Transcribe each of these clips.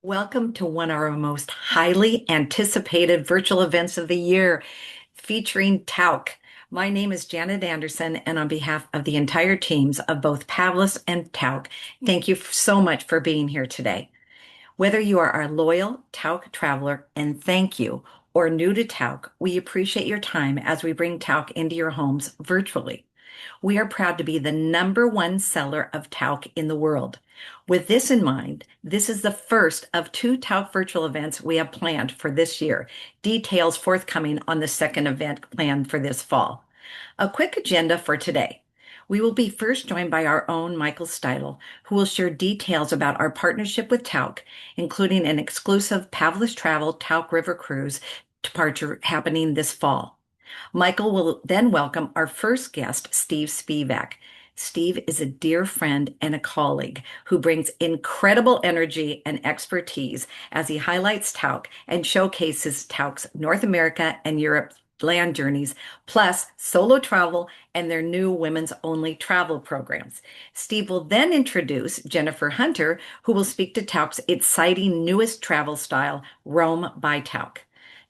Welcome to one of our most highly anticipated virtual events of the year, featuring Tauck. My name is Janet Anderson, and on behalf of the entire teams of both Pavlus and Tauck, thank you so much for being here today. Whether you are our loyal Tauck traveler, and thank you, or new to Tauck, we appreciate your time as we bring Tauck into your homes virtually. We are proud to be the #1 seller of Tauck in the world. With this in mind, this is the first of two Tauck virtual events we have planned for this year. Details forthcoming on the second event planned for this fall. A quick agenda for today. We will be first joined by our own Michael Steidl, who will share details about our partnership with Tauck, including an exclusive Pavlus Travel Tauck River Cruise departure happening this fall. Michael will then welcome our first guest, Steve Spivak. Steve is a dear friend and a colleague who brings incredible energy and expertise as he highlights Tauck and showcases Tauck's North America and Europe land journeys, plus solo travel and their new women's only travel programs. Steve will then introduce Jennifer Hunter, who will speak to Tauck's exciting newest travel style, Roam by Tauck.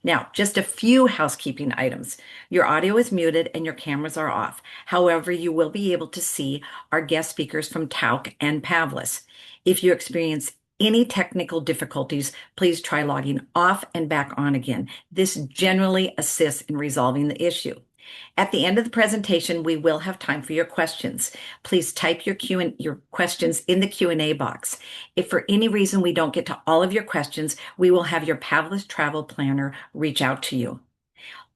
Now, just a few housekeeping items. Your audio is muted and your cameras are off. However, you will be able to see our guest speakers from Tauck and Pavlus. If you experience any technical difficulties, please try logging off and back on again. This generally assists in resolving the issue. At the end of the presentation, we will have time for your questions. Please type your questions in the Q&A box. If for any reason we don't get to all of your questions, we will have your Pavlus Travel Planner reach out to you.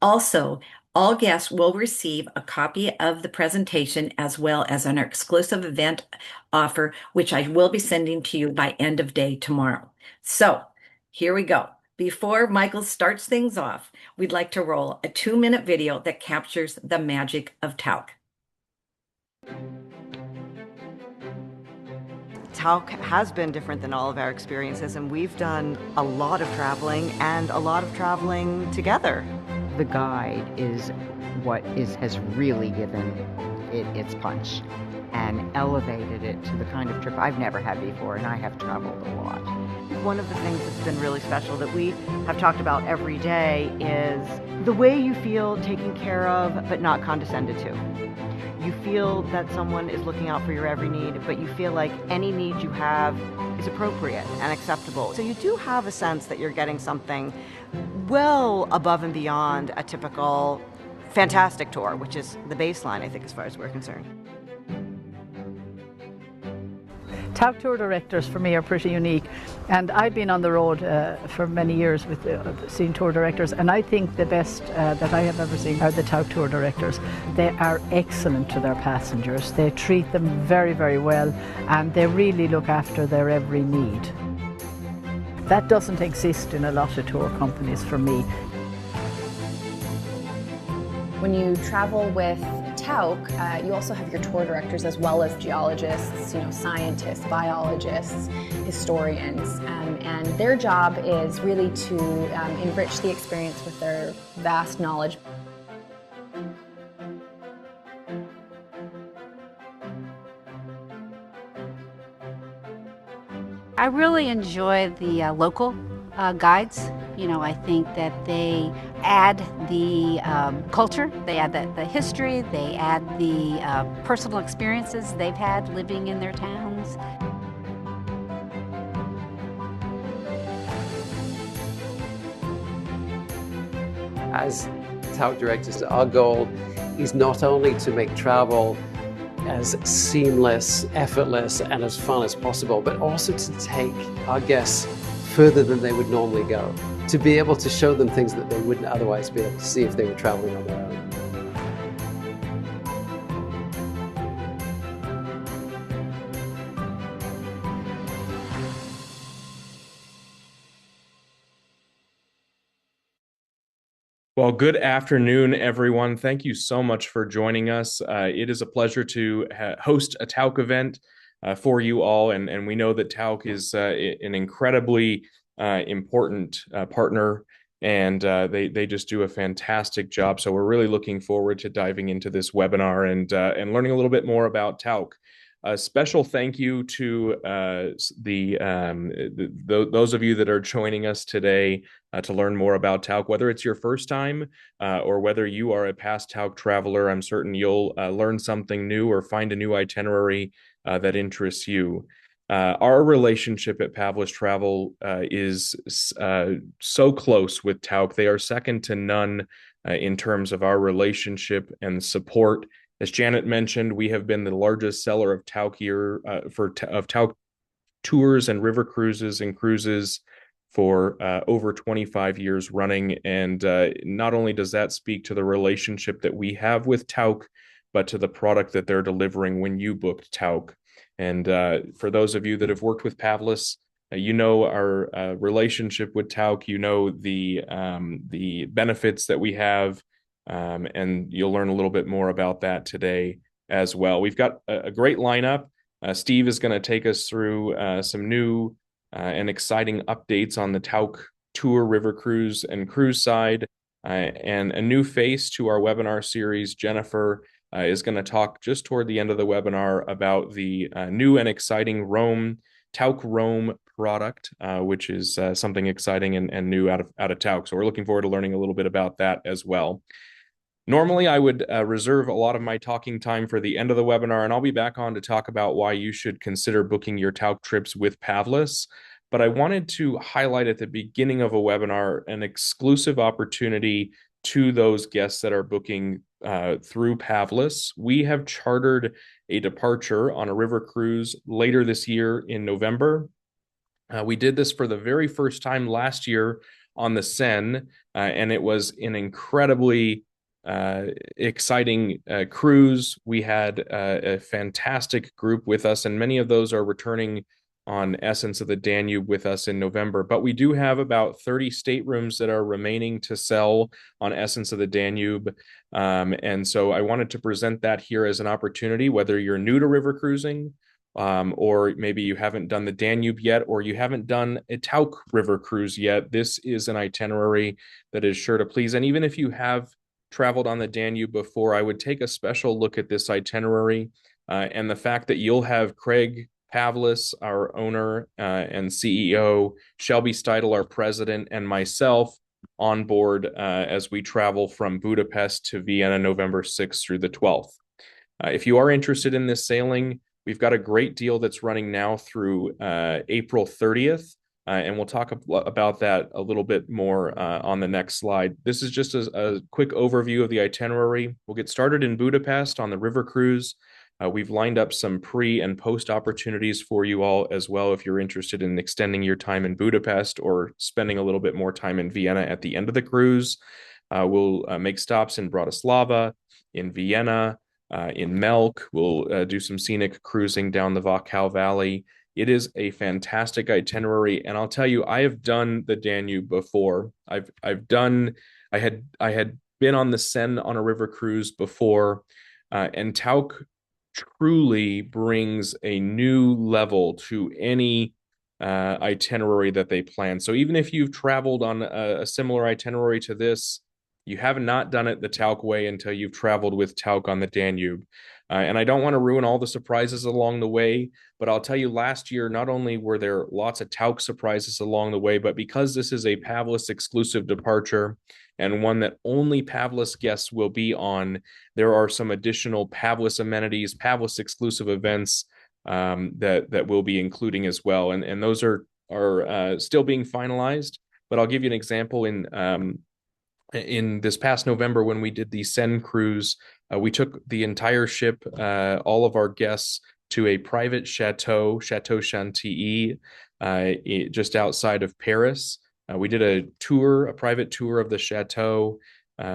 Also, all guests will receive a copy of the presentation as well as an exclusive event offer, which I will be sending to you by end of day tomorrow. So here we go. Before Michael starts things off, we'd like to roll a 2-minute video that captures the magic of Tauck. Tauck has been different than all of our experiences, and we've done a lot of traveling and a lot of traveling together. The guide is what has really given it its punch and elevated it to the kind of trip I've never had before, and I have traveled a lot. One of the things that's been really special that we have talked about every day is the way you feel taken care of but not condescended to. You feel that someone is looking out for your every need, but you feel like any need you have is appropriate and acceptable. So you do have a sense that you're getting something well above and beyond a typical fantastic tour, which is the baseline, I think, as far as we're concerned. Tauck tour directors for me are pretty unique, and I've been on the road for many years with seeing tour directors, and I think the best that I have ever seen are the Tauck tour directors. They are excellent to their passengers. They treat them very, very well, and they really look after their every need. That doesn't exist in a lot of tour companies for me. When you travel with Tauck, you also have your tour directors as well as geologists, scientists, biologists, historians, and their job is really to enrich the experience with their vast knowledge. I really enjoy the local guides. I think that they add the culture, they add the history, they add the personal experiences they've had living in their towns. As Tauck directors, our goal is not only to make travel as seamless, effortless, and as fun as possible, but also to take our guests further than they would normally go, to be able to show them things that they wouldn't otherwise be able to see if they were traveling on their own. Well, good afternoon, everyone. Thank you so much for joining us. It is a pleasure to host a Tauck event for you all, and we know that Tauck is an incredibly important partner, and they just do a fantastic job. So we're really looking forward to diving into this webinar and learning a little bit more about Tauck. A special thank you to those of you that are joining us today to learn more about Tauck. Whether it's your first time or whether you are a past Tauck traveler, I'm certain you'll learn something new or find a new itinerary that interests you. Our relationship at Pavlus Travel is so close with Tauck. They are second to none in terms of our relationship and support. As Janet mentioned, we have been the largest seller of Tauck of Tauck tours and river cruises and cruises for over 25 years running. And not only does that speak to the relationship that we have with Tauck, but to the product that they're delivering when you booked Tauck. And for those of you that have worked with Pavlus, you know our relationship with Tauck. You know the benefits that we have. And you'll learn a little bit more about that today as well. We've got a great lineup. Steve is going to take us through some new and exciting updates on the Tauck Tour, River Cruise, and Cruise side, and a new face to our webinar series. Jennifer is going to talk just toward the end of the webinar about the new and exciting Tauck Rome product, which is something exciting and new out of Tauck. So we're looking forward to learning a little bit about that as well. Normally, I would reserve a lot of my talking time for the end of the webinar, and I'll be back on to talk about why you should consider booking your Tauck trips with Pavlus. But I wanted to highlight at the beginning of a webinar an exclusive opportunity to those guests that are booking through Pavlus. We have chartered a departure on a river cruise later this year in November. We did this for the very first time last year on the Seine, and it was an incredibly exciting cruise. We had a fantastic group with us, and many of those are returning on Essence of the Danube with us in November. But we do have about 30 staterooms that are remaining to sell on Essence of the Danube. And so I wanted to present that here as an opportunity, whether you're new to river cruising, or maybe you haven't done the Danube yet, or you haven't done a Tauck river cruise yet. This is an itinerary that is sure to please. And even if you have traveled on the Danube before, I would take a special look at this itinerary and the fact that you'll have Craig Pavlus, our owner and CEO, Shelby Steidel, our president, and myself on board as we travel from Budapest to Vienna, November 6th through the 12th. If you are interested in this sailing, we've got a great deal that's running now through April 30th. And we'll talk about that a little bit more on the next slide. This is just a quick overview of the itinerary. We'll get started in Budapest on the river cruise. We've lined up some pre and post opportunities for you all as well if you're interested in extending your time in Budapest or spending a little bit more time in Vienna at the end of the cruise. We'll make stops in Bratislava, in Vienna, in Melk. We'll do some scenic cruising down the Wachau Valley. It is a fantastic itinerary, and I'll tell you, I have done the Danube before. I had been on the Seine on a river cruise before, and Tauck truly brings a new level to any itinerary that they plan. So even if you've traveled on a similar itinerary to this, you have not done it the Tauck way until you've traveled with Tauck on the Danube. And I don't want to ruin all the surprises along the way, but I'll tell you, last year, not only were there lots of Tauck surprises along the way, but because this is a Pavlus exclusive departure and one that only Pavlus guests will be on, there are some additional Pavlus amenities, Pavlus exclusive events that we'll be including as well. And those are still being finalized, but I'll give you an example. In this past November, when we did the Seine cruise, we took the entire ship, all of our guests, to a private Chateau Chantilly, just outside of Paris. We did a private tour of the chateau.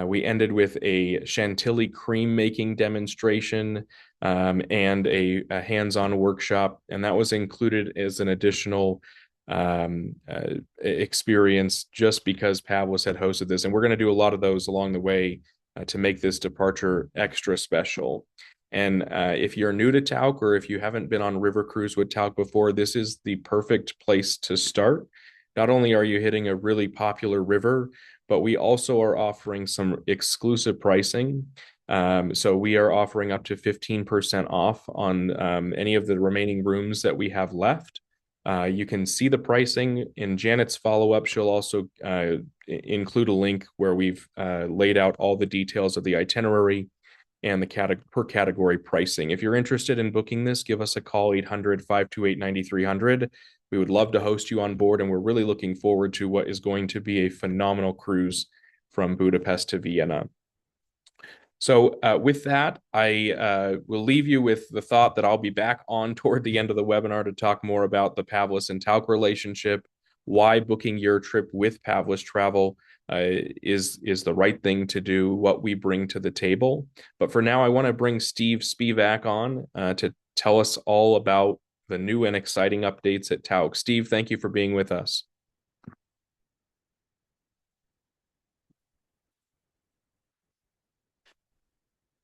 We ended with a Chantilly cream making demonstration and a hands-on workshop, and that was included as an additional experience just because Pavlus had hosted this. And we're going to do a lot of those along the way to make this departure extra special. And if you're new to Tauck, or if you haven't been on river cruise with Tauck before, this is the perfect place to start. Not only are you hitting a really popular river, but we also are offering some exclusive pricing. So we are offering up to 15% off on any of the remaining rooms that we have left. You can see the pricing in Janet's follow-up. She'll also include a link where we've laid out all the details of the itinerary and the per category pricing. If you're interested in booking this, give us a call, 800-528-9300. We would love to host you on board, and we're really looking forward to what is going to be a phenomenal cruise from Budapest to Vienna. So with that, I will leave you with the thought that I'll be back on toward the end of the webinar to talk more about the Pavlus and Tauck relationship, why booking your trip with Pavlus Travel is the right thing to do, what we bring to the table. But for now, I want to bring Steve Spivak on to tell us all about the new and exciting updates at Tauck. Steve, thank you for being with us.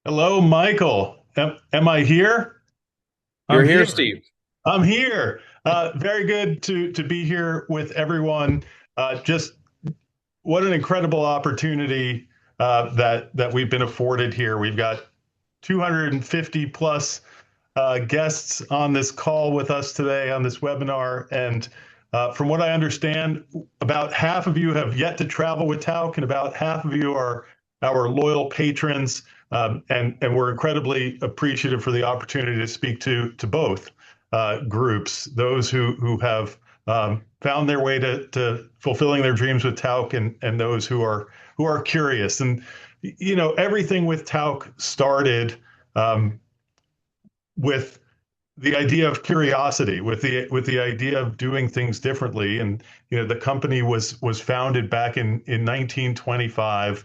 Hello, Michael. Am I here? You're I'm here, here. Steve. I'm here. Very good to be here with everyone. Just what an incredible opportunity that we've been afforded here. We've got 250 plus guests on this call with us today on this webinar, and from what I understand, about half of you have yet to travel with Tauck, and about half of you are our loyal patrons. And we're incredibly appreciative for the opportunity to speak to both groups, those who have found their way to fulfilling their dreams with Tauck, and those who are curious. And you know, everything with Tauck started with the idea of curiosity, with the idea of doing things differently. And you know, the company was founded back in 1925.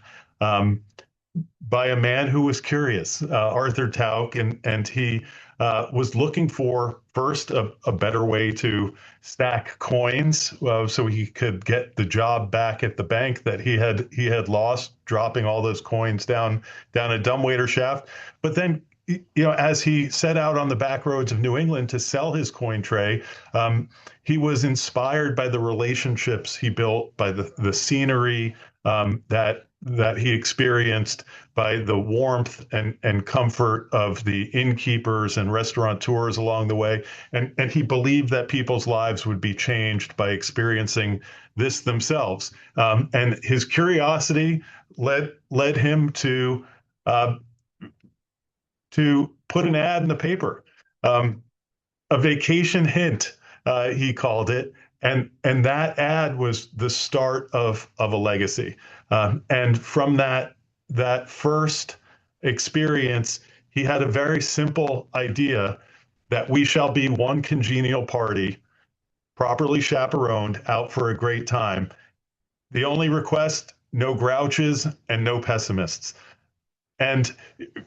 By a man who was curious, Arthur Tauck, and he was looking for first a better way to stack coins, so he could get the job back at the bank that he had lost, dropping all those coins down a dumbwaiter shaft. But then, you know, as he set out on the back roads of New England to sell his coin tray, he was inspired by the relationships he built, by the scenery that he experienced, by the warmth and comfort of the innkeepers and restaurateurs along the way. And he believed that people's lives would be changed by experiencing this themselves. And his curiosity led him to put an ad in the paper, a vacation hint, he called it. And that ad was the start of a legacy. And from that first experience, he had a very simple idea that we shall be one congenial party, properly chaperoned, out for a great time. The only request, no grouches and no pessimists. And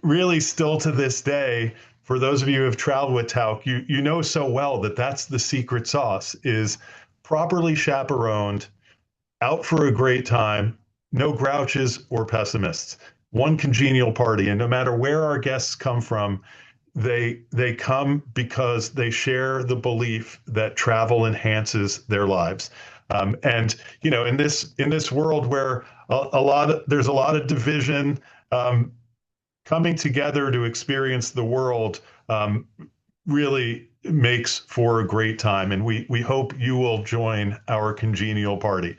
really, still to this day, for those of you who have traveled with Tauck, you know so well that that's the secret sauce, is properly chaperoned, out for a great time, no grouches or pessimists, one congenial party. And no matter where our guests come from, they come because they share the belief that travel enhances their lives. And you know, in this world where there's a lot of division, coming together to experience the world really makes for a great time. And we hope you will join our congenial party.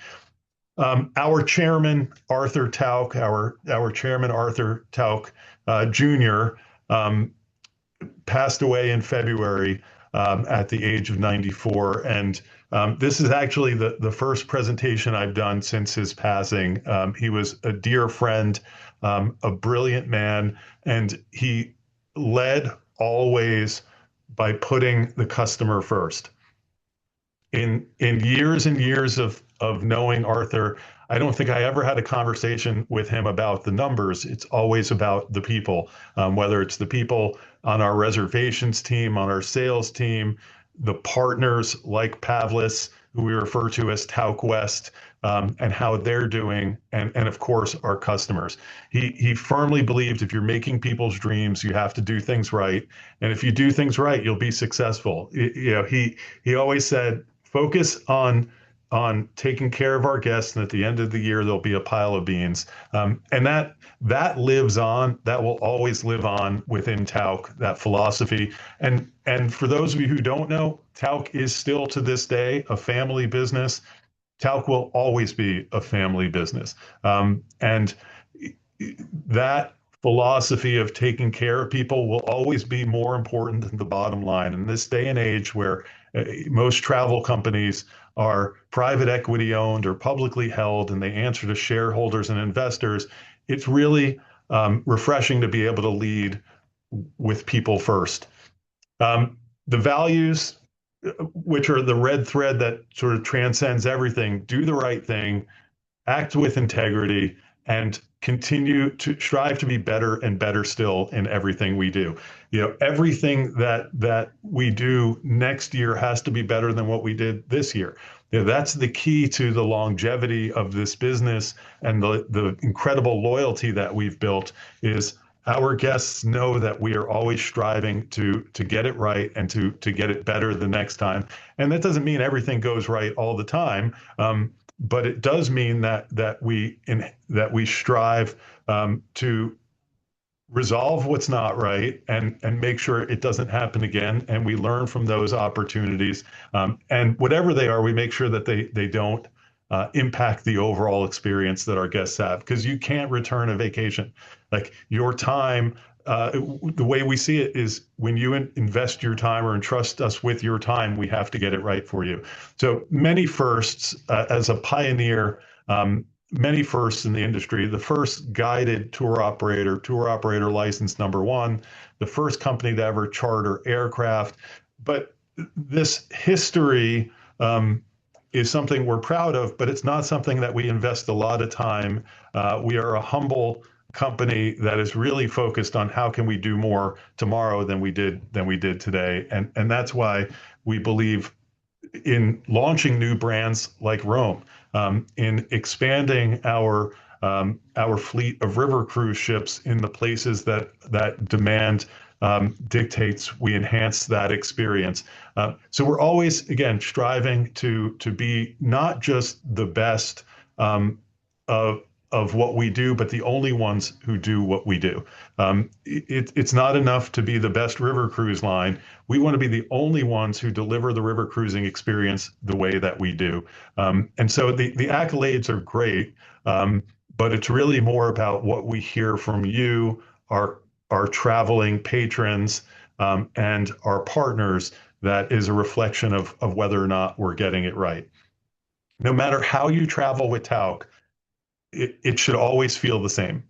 Our chairman, Arthur Tauck, our chairman, Arthur Tauck Jr., passed away in February at the age of 94. And this is actually the first presentation I've done since his passing. He was a dear friend, a brilliant man, and he led always by putting the customer first. In years and years of knowing Arthur, I don't think I ever had a conversation with him about the numbers. It's always about the people, whether it's the people on our reservations team, on our sales team, the partners like Pavlus, who we refer to as Tauck West, and how they're doing, and of course our customers. He firmly believed if you're making people's dreams, you have to do things right, and if you do things right, you'll be successful. You know, he always said, focus on on taking care of our guests, and at the end of the year there'll be a pile of beans. And that lives on. That will always live on within Tauck. That philosophy. And for those of you who don't know, Tauck is still to this day a family business. Tauck will always be a family business. And that philosophy of taking care of people will always be more important than the bottom line. In this day and age where most travel companies are private equity owned or publicly held and they answer to shareholders and investors, it's really refreshing to be able to lead with people first. The values, which are the red thread that sort of transcends everything: do the right thing, act with integrity, and continue to strive to be better and better still in everything we do. Everything that we do next year has to be better than what we did this year. That's the key to the longevity of this business, and the incredible loyalty that we've built is our guests know that we are always striving to get it right and to get it better the next time. And that doesn't mean everything goes right all the time. But it does mean that we strive to resolve what's not right and make sure it doesn't happen again, and we learn from those opportunities. And whatever they are, we make sure that they don't impact the overall experience that our guests have, because you can't return a vacation. Like your time, the way we see it is when you invest your time or entrust us with your time, we have to get it right for you. So many firsts as a pioneer, many firsts in the industry: the first guided tour operator license #1, the first company to ever charter aircraft. But this history is something we're proud of, but it's not something that we invest a lot of time. We are a humble company that is really focused on how can we do more tomorrow than we did today. And that's why we believe in launching new brands like Rome, in expanding our fleet of river cruise ships in the places that demand dictates we enhance that experience. So we're always, again, striving to be not just the best of what we do, but the only ones who do what we do. It's not enough to be the best river cruise line. We want to be the only ones who deliver the river cruising experience the way that we do. And so the accolades are great, but it's really more about what we hear from you, our traveling patrons, and our partners, that is a reflection of whether or not we're getting it right. No matter how you travel with Tauck, it should always feel the same.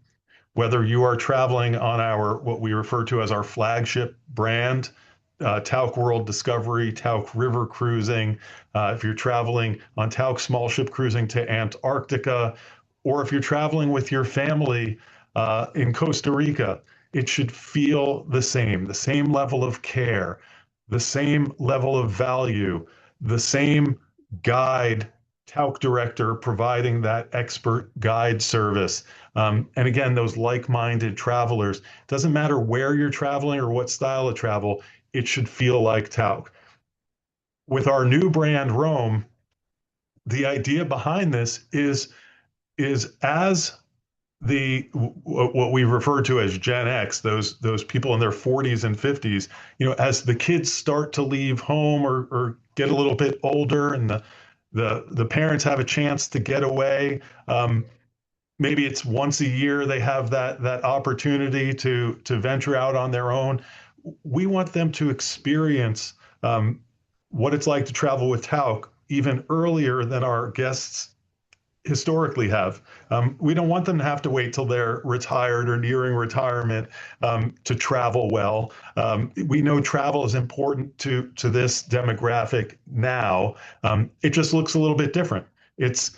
Whether you are traveling on what we refer to as our flagship brand, Tauck World Discovery, Tauck River Cruising, if you're traveling on Tauck Small Ship Cruising to Antarctica, or if you're traveling with your family in Costa Rica, it should feel the same level of care, the same level of value, the same guide, Tauck director providing that expert guide service. And again, those like-minded travelers. Doesn't matter where you're traveling or what style of travel, it should feel like Tauck. With our new brand, Rome, the idea behind this is as what we refer to as Gen X, those people in their 40s and 50s, as the kids start to leave home or get a little bit older, and the parents have a chance to get away. Maybe it's once a year they have that opportunity to venture out on their own. We want them to experience what it's like to travel with Tauck even earlier than our guests historically have. We don't want them to have to wait till they're retired or nearing retirement to travel well. We know travel is important to this demographic now. It just looks a little bit different. It's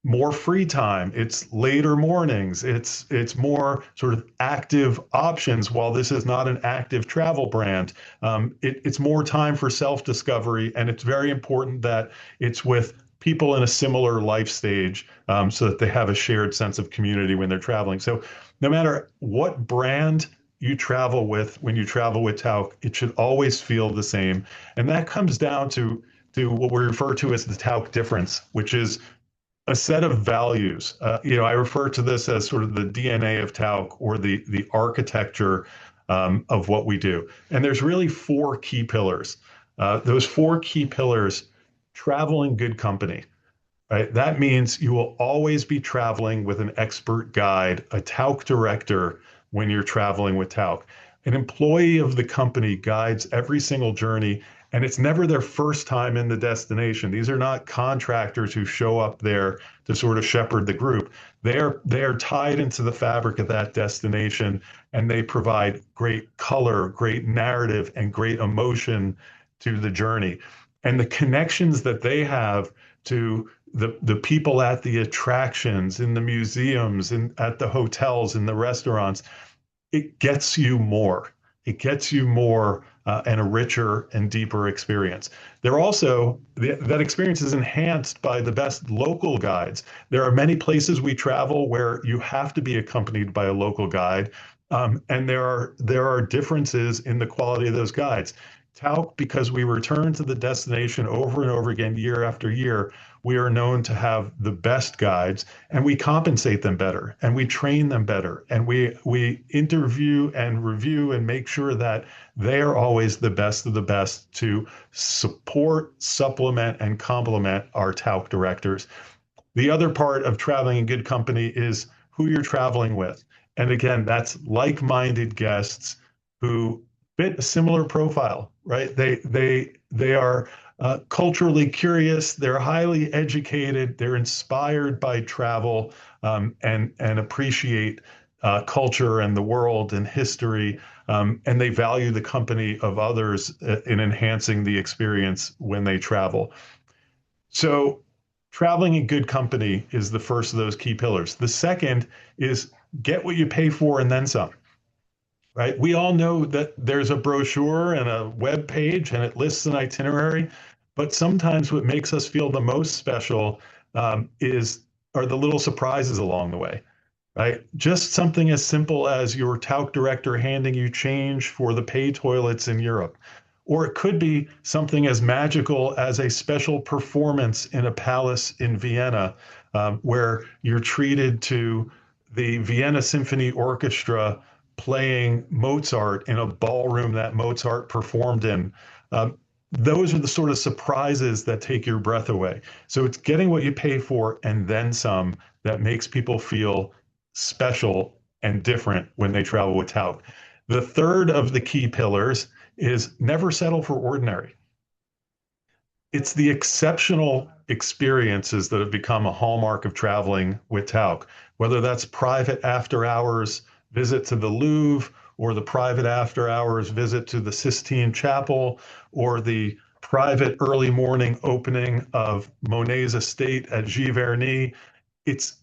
more free time. It's later mornings. It's more sort of active options. While this is not an active travel brand, it's more time for self-discovery, and it's very important that it's with people in a similar life stage, so that they have a shared sense of community when they're traveling. So no matter what brand you travel with, when you travel with Tauck, it should always feel the same. And that comes down to to what we refer to as the Tauck difference, which is a set of values. I refer to this as sort of the DNA of Tauck, or the architecture of what we do. And there's really four key pillars. Those four key pillars: travel in good company. Right? That means you will always be traveling with an expert guide, a Tauck director, when you're traveling with Tauck. An employee of the company guides every single journey, and it's never their first time in the destination. These are not contractors who show up there to sort of shepherd the group. They are tied into the fabric of that destination, and they provide great color, great narrative, and great emotion to the journey. And the connections that they have to the people at the attractions, in the museums, and at the hotels, in the restaurants, it gets you more. It gets you more and a richer and deeper experience. They're also, that experience is enhanced by the best local guides. There are many places we travel where you have to be accompanied by a local guide, and there are differences in the quality of those guides. Tauck, because we return to the destination over and over again, year after year, we are known to have the best guides, and we compensate them better, and we train them better, and we interview and review and make sure that they are always the best of the best to support, supplement, and complement our Tauck directors. The other part of traveling in good company is who you're traveling with. And again, that's like-minded guests who fit a similar profile, right? They are culturally curious. They're highly educated. They're inspired by travel, and appreciate culture and the world and history, and they value the company of others in enhancing the experience when they travel. So, traveling in good company is the first of those key pillars. The second is get what you pay for and then some. Right? We all know that there's a brochure and a web page and it lists an itinerary, but sometimes what makes us feel the most special are the little surprises along the way. Right? Just something as simple as your Tauck director handing you change for the pay toilets in Europe. Or it could be something as magical as a special performance in a palace in Vienna, where you're treated to the Vienna Symphony Orchestra playing Mozart in a ballroom that Mozart performed in. Those are the sort of surprises that take your breath away. So it's getting what you pay for and then some that makes people feel special and different when they travel with Tauck. The third of the key pillars is never settle for ordinary. It's the exceptional experiences that have become a hallmark of traveling with Tauck, whether that's private after hours visit to the Louvre, or the private after hours visit to the Sistine Chapel, or the private early morning opening of Monet's estate at Giverny. It's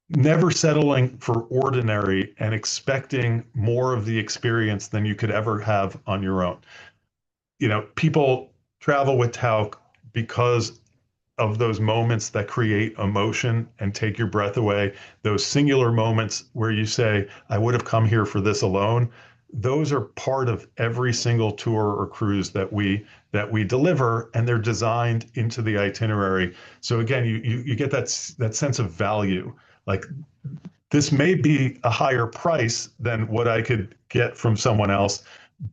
never settling for ordinary and expecting more of the experience than you could ever have on your own. People travel with Tauck because of those moments that create emotion and take your breath away, those singular moments where you say, I would have come here for this alone. Those are part of every single tour or cruise that we deliver, and they're designed into the itinerary. So again, you get that sense of value. Like, this may be a higher price than what I could get from someone else,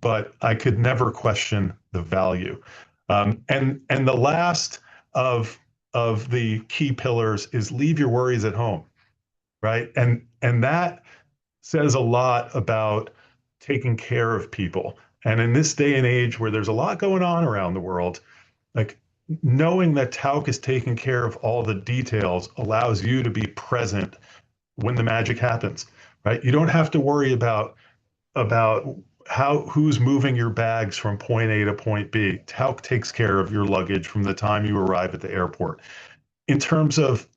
but I could never question the value. And the last of the key pillars is leave your worries at home, right? And that says a lot about taking care of people. And in this day and age where there's a lot going on around the world, like, knowing that Tauck is taking care of all the details allows you to be present when the magic happens, right? You don't have to worry about who's moving your bags from point A to point B. Tauck takes care of your luggage from the time you arrive at the airport. In terms of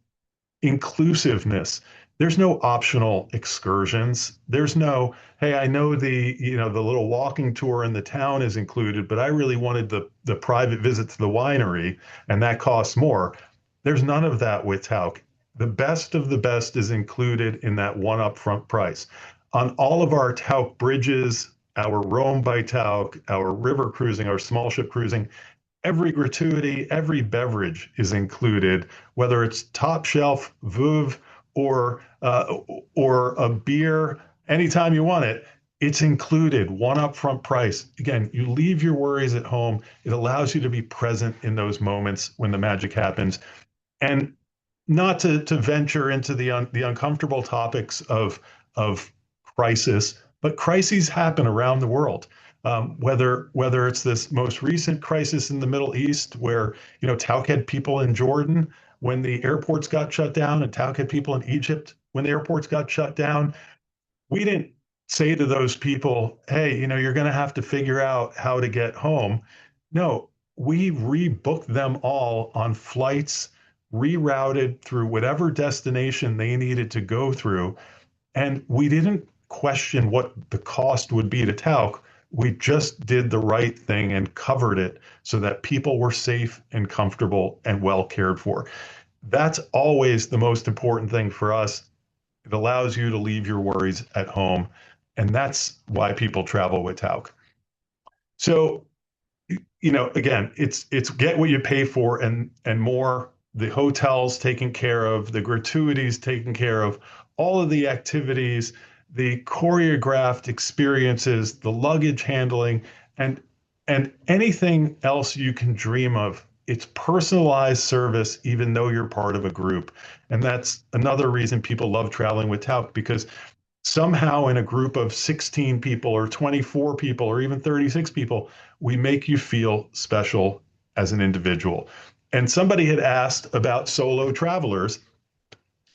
inclusiveness, there's no optional excursions. There's no, hey, I know the little walking tour in the town is included, but I really wanted the private visit to the winery, and that costs more. There's none of that with Tauck. The best of the best is included in that one upfront price. On all of our Tauck bridges, our Rome by Tauck, our river cruising, our small ship cruising, every gratuity, every beverage is included, whether it's top shelf Veuve or a beer, anytime you want it. It's included, one upfront price. Again, you leave your worries at home. It allows you to be present in those moments when the magic happens. And not to venture into the uncomfortable topics of crisis, but crises happen around the world. Whether it's this most recent crisis in the Middle East, where Tauck had people in Jordan when the airports got shut down, and Tauck had people in Egypt when the airports got shut down. We didn't say to those people, "Hey, you're going to have to figure out how to get home." No, we rebooked them all on flights rerouted through whatever destination they needed to go through. And we didn't question what the cost would be to Tauck. We just did the right thing and covered it so that people were safe and comfortable and well cared for. That's always the most important thing for us. It allows you to leave your worries at home. And that's why people travel with Tauck. So, again, it's get what you pay for and more. The hotels taken care of, the gratuities taken care of, all of the activities, the choreographed experiences, the luggage handling, and anything else you can dream of. It's personalized service, even though you're part of a group. And that's another reason people love traveling with Tauck, because somehow in a group of 16 people or 24 people or even 36 people, we make you feel special as an individual. And somebody had asked about solo travelers.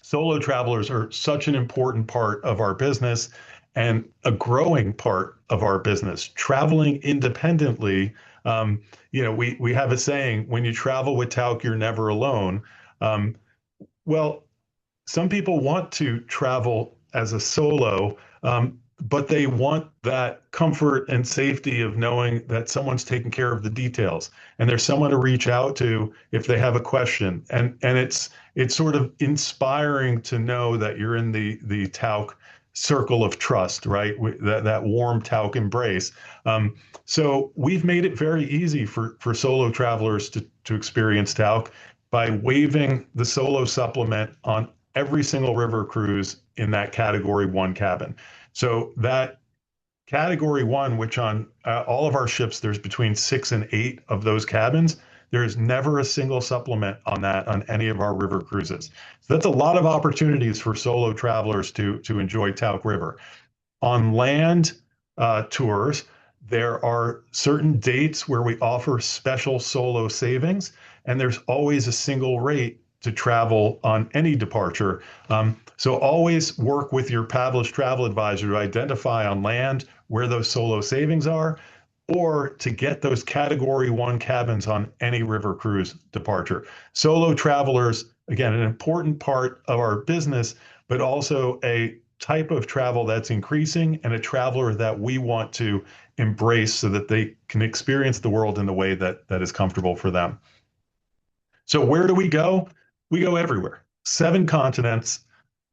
Solo travelers are such an important part of our business and a growing part of our business. Traveling independently, we have a saying, when you travel with Tauck, you're never alone. Well, some people want to travel as a solo, but they want that comfort and safety of knowing that someone's taking care of the details and there's someone to reach out to if they have a question. And it's sort of inspiring to know that you're in the Tauck circle of trust, right? That warm Tauck embrace. So we've made it very easy for solo travelers to experience Tauck by waiving the solo supplement on every single river cruise in that Category 1 cabin. So that Category 1, which on all of our ships, there's between 6 and 8 of those cabins, there is never a single supplement on that on any of our river cruises. So that's a lot of opportunities for solo travelers to enjoy Tauck River. On land tours, there are certain dates where we offer special solo savings, and there's always a single rate to travel on any departure. So always work with your Pavlus Travel advisor to identify on land where those solo savings are, or to get those Category 1 cabins on any river cruise departure. Solo travelers, again, an important part of our business, but also a type of travel that's increasing and a traveler that we want to embrace so that they can experience the world in the way that is comfortable for them. So where do we go? We go everywhere. 7 continents,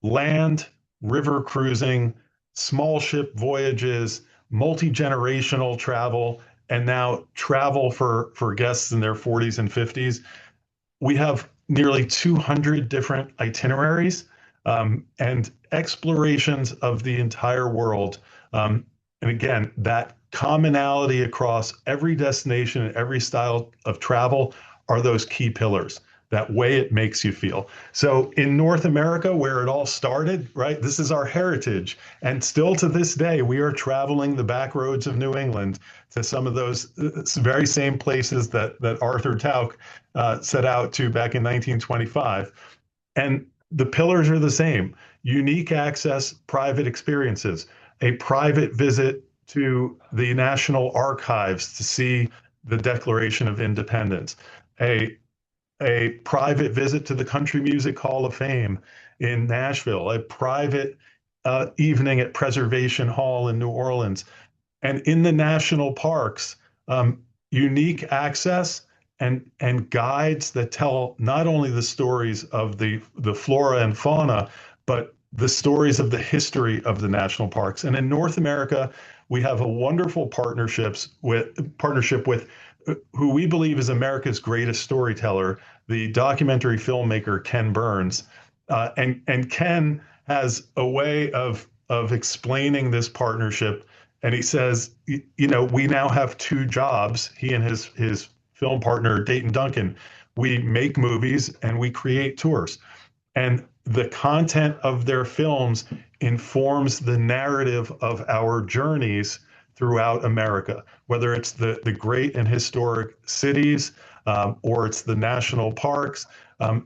land, river cruising, small ship voyages, multi-generational travel, and now travel for guests in their 40s and 50s. We have nearly 200 different itineraries and explorations of the entire world. And again, that commonality across every destination and every style of travel are those key pillars, that way it makes you feel. So in North America, where it all started, right, this is our heritage. And still to this day, we are traveling the back roads of New England to some of those very same places that Arthur Tauck set out to back in 1925. And the pillars are the same: unique access, private experiences, a private visit to the National Archives to see the Declaration of Independence, a private visit to the Country Music Hall of Fame in Nashville, a private evening at Preservation Hall in New Orleans, and in the national parks, unique access and guides that tell not only the stories of the flora and fauna, but the stories of the history of the national parks. And in North America, we have a wonderful partnership with who we believe is America's greatest storyteller, the documentary filmmaker Ken Burns. And Ken has a way of explaining this partnership. And he says, we now have two jobs, he and his film partner, Dayton Duncan. We make movies and we create tours. And the content of their films informs the narrative of our journeys throughout America, whether it's the great and historic cities or it's the national parks.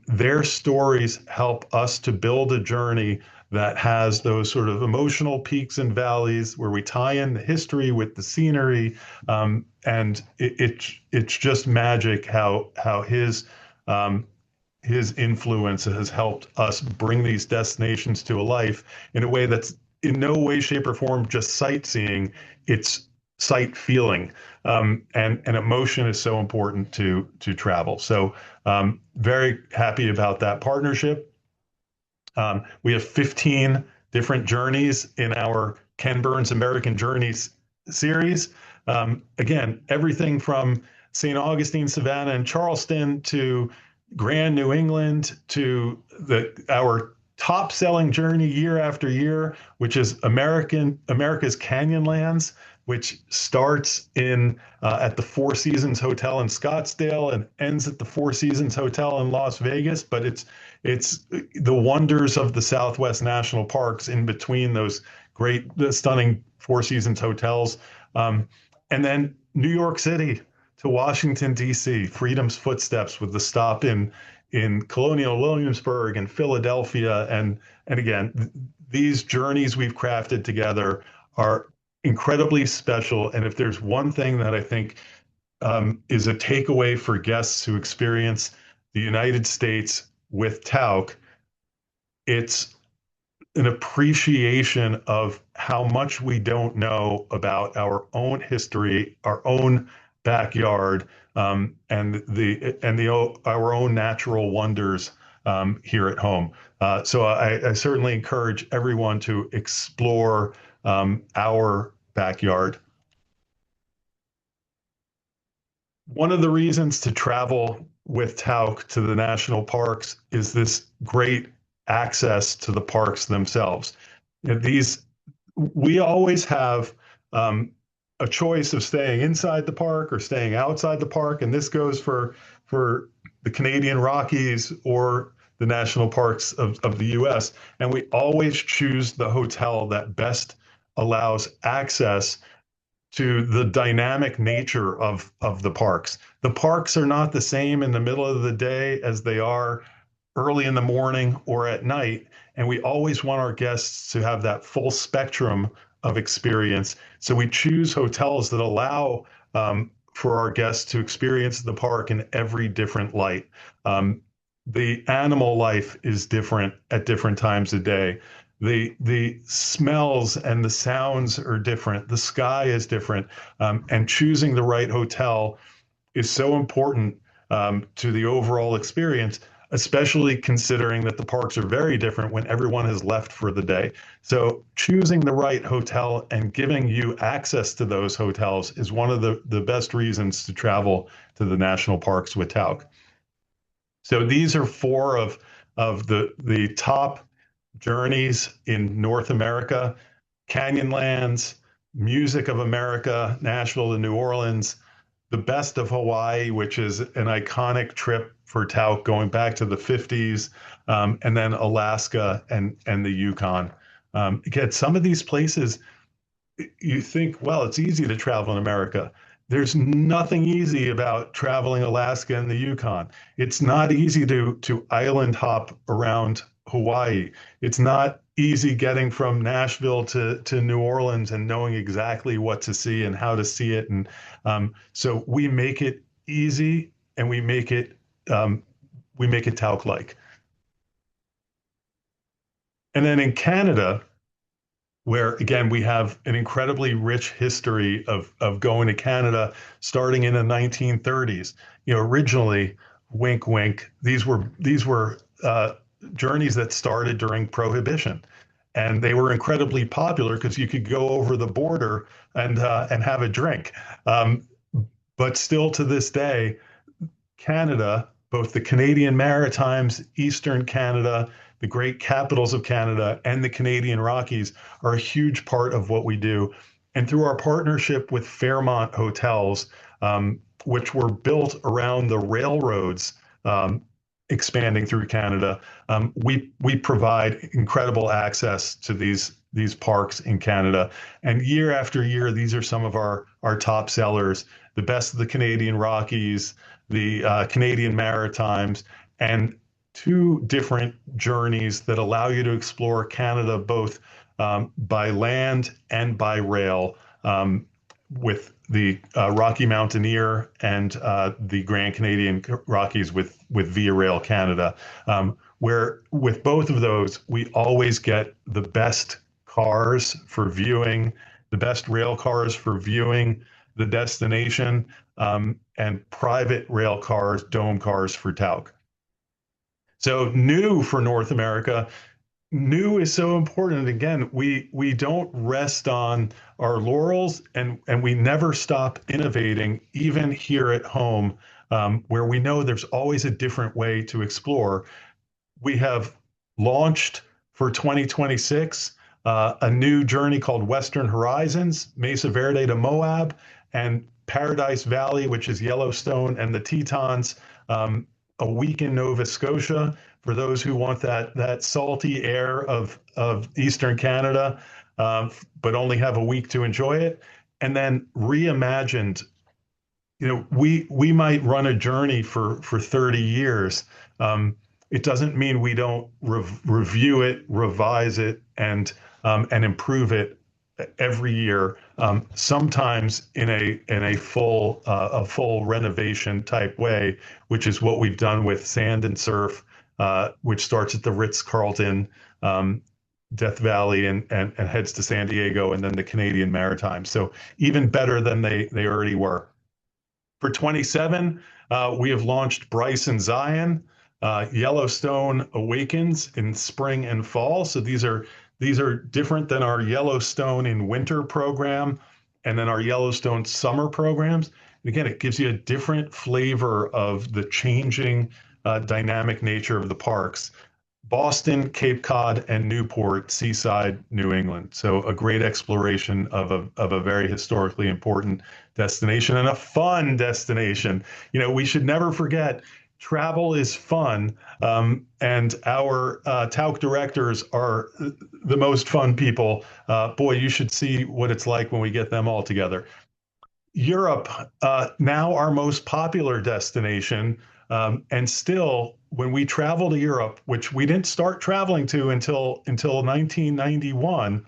Their stories help us to build a journey that has those sort of emotional peaks and valleys where we tie in the history with the scenery. And it's just magic how his influence has helped us bring these destinations to a life in a way that's in no way, shape, or form just sightseeing. It's sight feeling, and emotion is so important to travel. So very happy about that partnership. We have 15 different journeys in our Ken Burns American Journeys series. Again, everything from St. Augustine, Savannah, and Charleston to Grand New England to our top-selling journey year after year, which is America's Canyonlands, which starts at the Four Seasons Hotel in Scottsdale and ends at the Four Seasons Hotel in Las Vegas. But it's the wonders of the Southwest National Parks in between those the stunning Four Seasons hotels, and then New York City to Washington, D.C., Freedom's Footsteps with the stop in Colonial Williamsburg and Philadelphia. And again, these journeys we've crafted together are incredibly special. And if there's one thing that I think is a takeaway for guests who experience the United States with Tauck, it's an appreciation of how much we don't know about our own history, our own backyard, and our own natural wonders here at home. So I certainly encourage everyone to explore our backyard. One of the reasons to travel with Tauck to the national parks is this great access to the parks themselves. We always have a choice of staying inside the park or staying outside the park, and this goes for the Canadian Rockies or the national parks of the U.S. And we always choose the hotel that best allows access to the dynamic nature of the parks. The parks are not the same in the middle of the day as they are early in the morning or at night, and we always want our guests to have that full spectrum of experience. So we choose hotels that allow for our guests to experience the park in every different light. The animal life is different at different times of day. The smells and the sounds are different. The sky is different. And choosing the right hotel is so important to the overall experience, especially considering that the parks are very different when everyone has left for the day. So choosing the right hotel and giving you access to those hotels is one of the best reasons to travel to the national parks with Tauck. So these are four of the top journeys in North America: Canyonlands, Music of America, Nashville to New Orleans, the Best of Hawaii, which is an iconic trip for Tauck going back to the 50s, and then Alaska and the Yukon. Again, some of these places, you think, well, it's easy to travel in America. There's nothing easy about traveling Alaska and the Yukon. It's not easy to island hop around Hawaii. It's not easy getting from Nashville to New Orleans and knowing exactly what to see and how to see it. And so we make it easy, and we make it Tauck-like. And then in Canada, where again we have an incredibly rich history of going to Canada, starting in the 1930s. Originally, wink, wink, these were journeys that started during Prohibition, and they were incredibly popular because you could go over the border and have a drink. But still to this day, Canada, both the Canadian Maritimes, Eastern Canada, the great capitals of Canada, and the Canadian Rockies are a huge part of what we do. And through our partnership with Fairmont Hotels, which were built around the railroads expanding through Canada, we provide incredible access to these parks in Canada. And year after year, these are some of our top sellers, the best of the Canadian Rockies, the Canadian Maritimes, and two different journeys that allow you to explore Canada both by land and by rail, with the Rocky Mountaineer and the Grand Canadian Rockies with Via Rail Canada, where with both of those, we always get the best cars for viewing, the best rail cars for viewing the destination, and private rail cars, dome cars for Tauck. So new for North America, new is so important. Again, we don't rest on our laurels, and we never stop innovating, even here at home, where we know there's always a different way to explore. We have launched for 2026 a new journey called Western Horizons, Mesa Verde to Moab, and Paradise Valley, which is Yellowstone and the Tetons, a week in Nova Scotia for those who want that salty air of Eastern Canada, but only have a week to enjoy it. And then reimagined, we might run a journey for 30 years. It doesn't mean we don't review it, revise it, and improve it every year. Sometimes in a full renovation type way, which is what we've done with Sand and Surf, which starts at the Ritz-Carlton, Death Valley, and heads to San Diego, and then the Canadian Maritimes. So even better than they already were. For 27, we have launched Bryce and Zion. Yellowstone Awakens in spring and fall. So these are different than our Yellowstone in winter program and then our Yellowstone summer programs. And again, it gives you a different flavor of the changing dynamic nature of the parks. Boston, Cape Cod, and Newport, Seaside, New England. So a great exploration of a very historically important destination and a fun destination. We should never forget, travel is fun, and our Tauck directors are the most fun people. Boy, you should see what it's like when we get them all together. Europe, now our most popular destination, and still, when we travel to Europe, which we didn't start traveling to until 1991,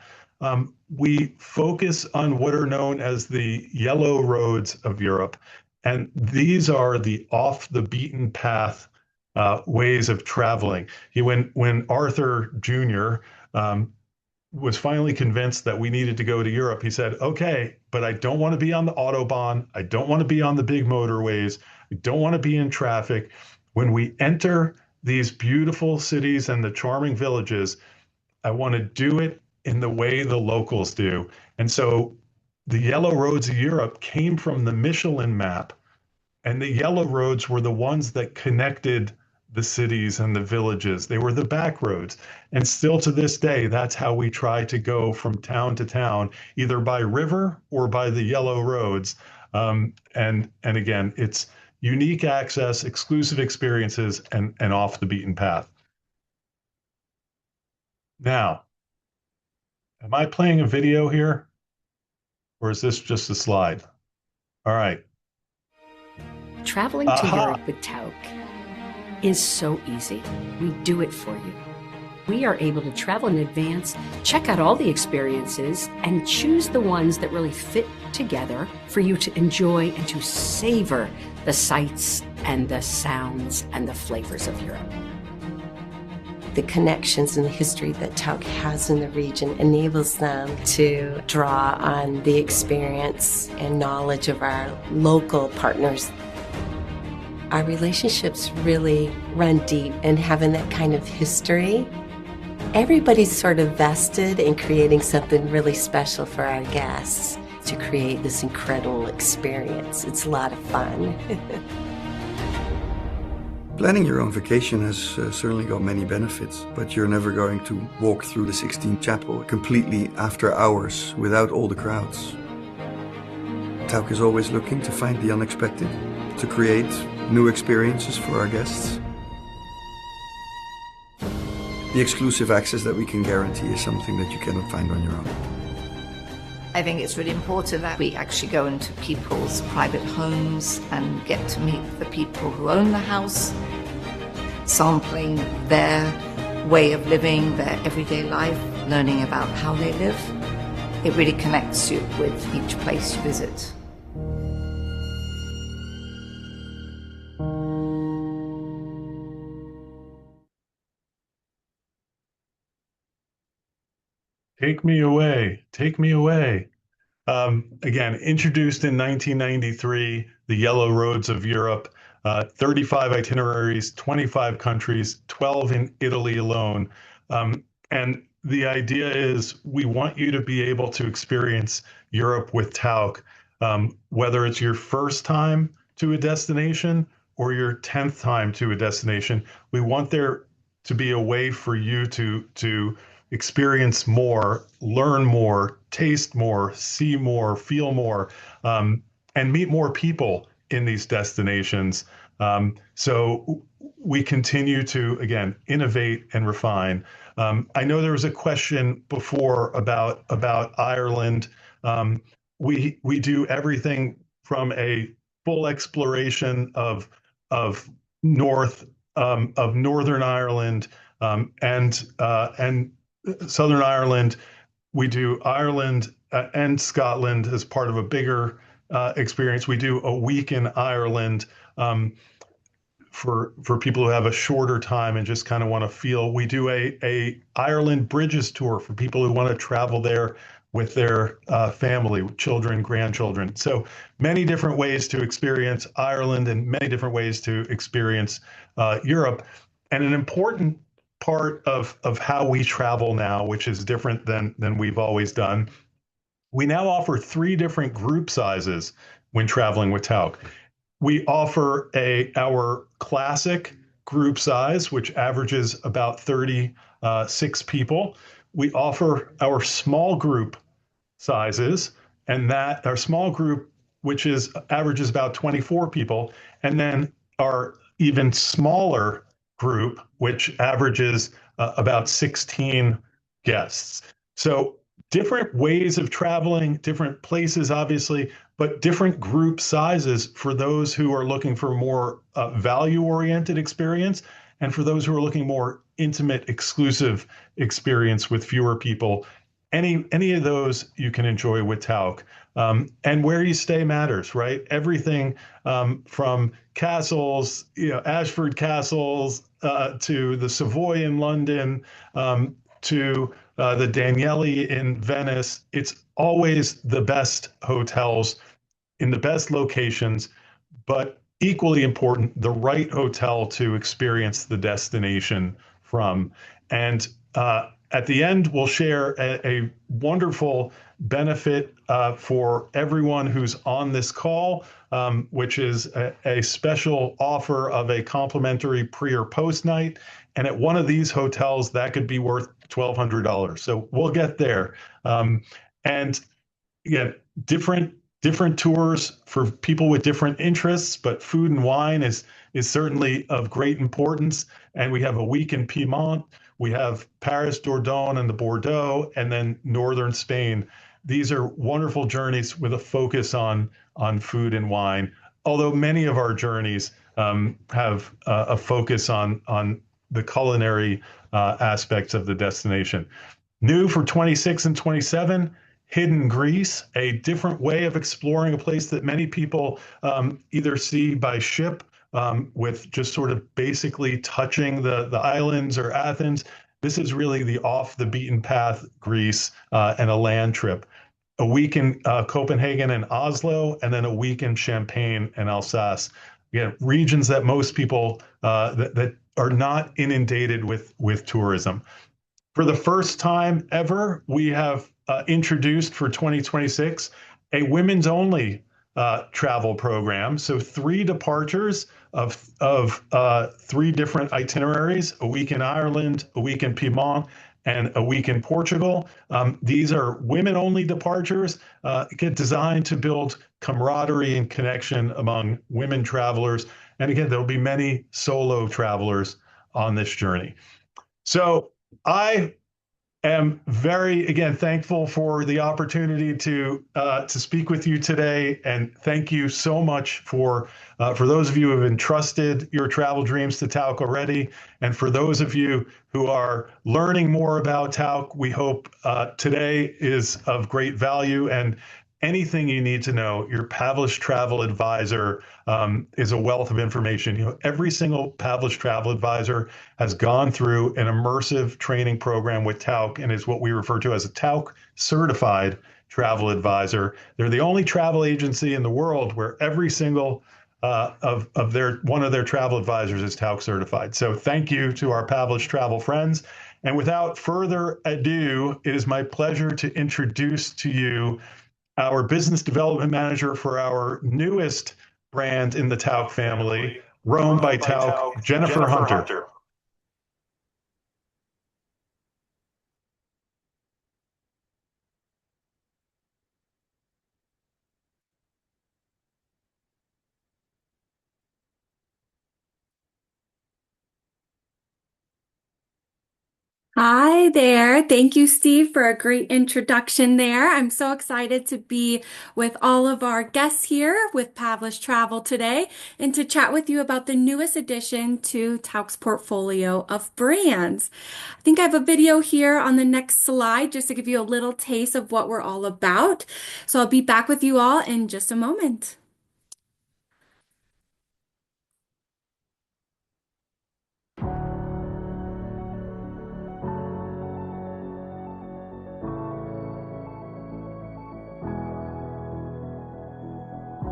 we focus on what are known as the yellow roads of Europe. And these are the off the beaten path ways of traveling. When Arthur Jr. Was finally convinced that we needed to go to Europe, he said, okay, but I don't want to be on the Autobahn. I don't want to be on the big motorways. I don't want to be in traffic. When we enter these beautiful cities and the charming villages, I want to do it in the way the locals do. And so the yellow roads of Europe came from the Michelin map, and the yellow roads were the ones that connected the cities and the villages. They were the back roads. And still to this day, that's how we try to go from town to town, either by river or by the yellow roads. And again, it's unique access, exclusive experiences, and off the beaten path. Now, am I playing a video here? Or is this just a slide? All right. Traveling to Europe with Tauck is so easy. We do it for you. We are able to travel in advance, check out all the experiences, and choose the ones that really fit together for you to enjoy and to savor the sights and the sounds and the flavors of Europe. The connections and the history that Tauck has in the region enables them to draw on the experience and knowledge of our local partners. Our relationships really run deep, and having that kind of history, everybody's sort of vested in creating something really special for our guests. to create this incredible experience. It's a lot of fun. Planning your own vacation has certainly got many benefits, but you're never going to walk through the Sixtine Chapel completely after hours without all the crowds. Tauck is always looking to find the unexpected, to create new experiences for our guests. The exclusive access that we can guarantee is something that you cannot find on your own. I think it's really important that we actually go into people's private homes and get to meet the people who own the house, sampling their way of living, their everyday life, learning about how they live. It really connects you with each place you visit. Take me away. Take me away. Again, introduced in 1993, the Yellow Roads of Europe, 35 itineraries, 25 countries, 12 in Italy alone. And the idea is we want you to be able to experience Europe with Tauck, whether it's your first time to a destination or your 10th time to a destination. We want there to be a way for you to experience more, learn more, taste more, see more, feel more, and meet more people in these destinations. So we continue to, again, innovate and refine. I know there was a question before about Ireland. We do everything from a full exploration of Northern Ireland and Southern Ireland. We do Ireland and Scotland as part of a bigger experience. We do a week in Ireland for people who have a shorter time and just kind of want to feel. We do a Ireland Bridges tour for people who want to travel there with their family, children, grandchildren. So many different ways to experience Ireland and many different ways to experience Europe. And an important part of how we travel now, which is different than we've always done. We now offer 3 different group sizes when traveling with Tauck. We offer our classic group size, which averages about 36 people. We offer our small group sizes, and that our small group, which averages about 24 people, and then our even smaller group, which averages about 16 guests. So different ways of traveling, different places, obviously, but different group sizes for those who are looking for more value-oriented experience, and for those who are looking more intimate, exclusive experience with fewer people. Any of those you can enjoy with Tauck. And where you stay matters, right? Everything from castles, Ashford castles, to the Savoy in London, to the Danieli in Venice. It's always the best hotels in the best locations, but equally important, the right hotel to experience the destination from. And at the end, we'll share a wonderful benefit for everyone who's on this call, which is a special offer of a complimentary pre or post night. And at one of these hotels, that could be worth $1,200. So we'll get there. And again, different tours for people with different interests, but food and wine is certainly of great importance. And we have a week in Piedmont. We have Paris, Dordogne, and the Bordeaux, and then northern Spain. These are wonderful journeys with a focus on food and wine. Although many of our journeys have a focus on the culinary aspects of the destination. New for 26 and 27, Hidden Greece, a different way of exploring a place that many people either see by ship with just sort of basically touching the islands or Athens. This is really the off the beaten path Greece and a land trip. A week in Copenhagen and Oslo, and then a week in Champagne and Alsace. Again, regions that most people that are not inundated with tourism. For the first time ever, we have introduced for 2026 a women's only travel program. So 3 departures of 3 different itineraries: a week in Ireland, a week in Piedmont, and a week in Portugal. These are women-only departures, designed to build camaraderie and connection among women travelers. And again, there'll be many solo travelers on this journey. So I am very, again, thankful for the opportunity to speak with you today, and thank you so much for those of you who have entrusted your travel dreams to Tauck already, and for those of you who are learning more about Tauck. We hope today is of great value, and anything you need to know, your Pavlus Travel advisor is a wealth of information. You know, every single Pavlus Travel advisor has gone through an immersive training program with Tauck and is what we refer to as a Tauck certified travel advisor. They're the only travel agency in the world where every single one of their travel advisors is Tauck certified. So thank you to our Pavlus Travel friends. And without further ado, it is my pleasure to introduce to you our business development manager for our newest brand in the Tauck family, Rome by Tauck, Jennifer Hunter. Hi there. Thank you, Steve, for a great introduction there. I'm so excited to be with all of our guests here with Pavlus Travel today and to chat with you about the newest addition to Tauck's portfolio of brands. I think I have a video here on the next slide just to give you a little taste of what we're all about. So I'll be back with you all in just a moment.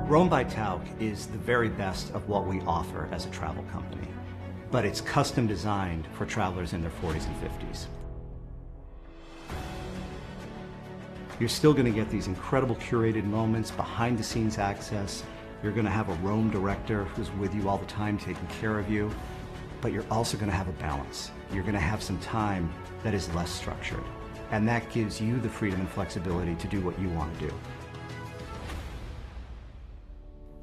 Rome by Tauck is the very best of what we offer as a travel company, but it's custom designed for travelers in their 40s and 50s. You're still going to get these incredible curated moments, behind the scenes access. You're going to have a Rome director who's with you all the time taking care of you, but you're also going to have a balance. You're going to have some time that is less structured, and that gives you the freedom and flexibility to do what you want to do.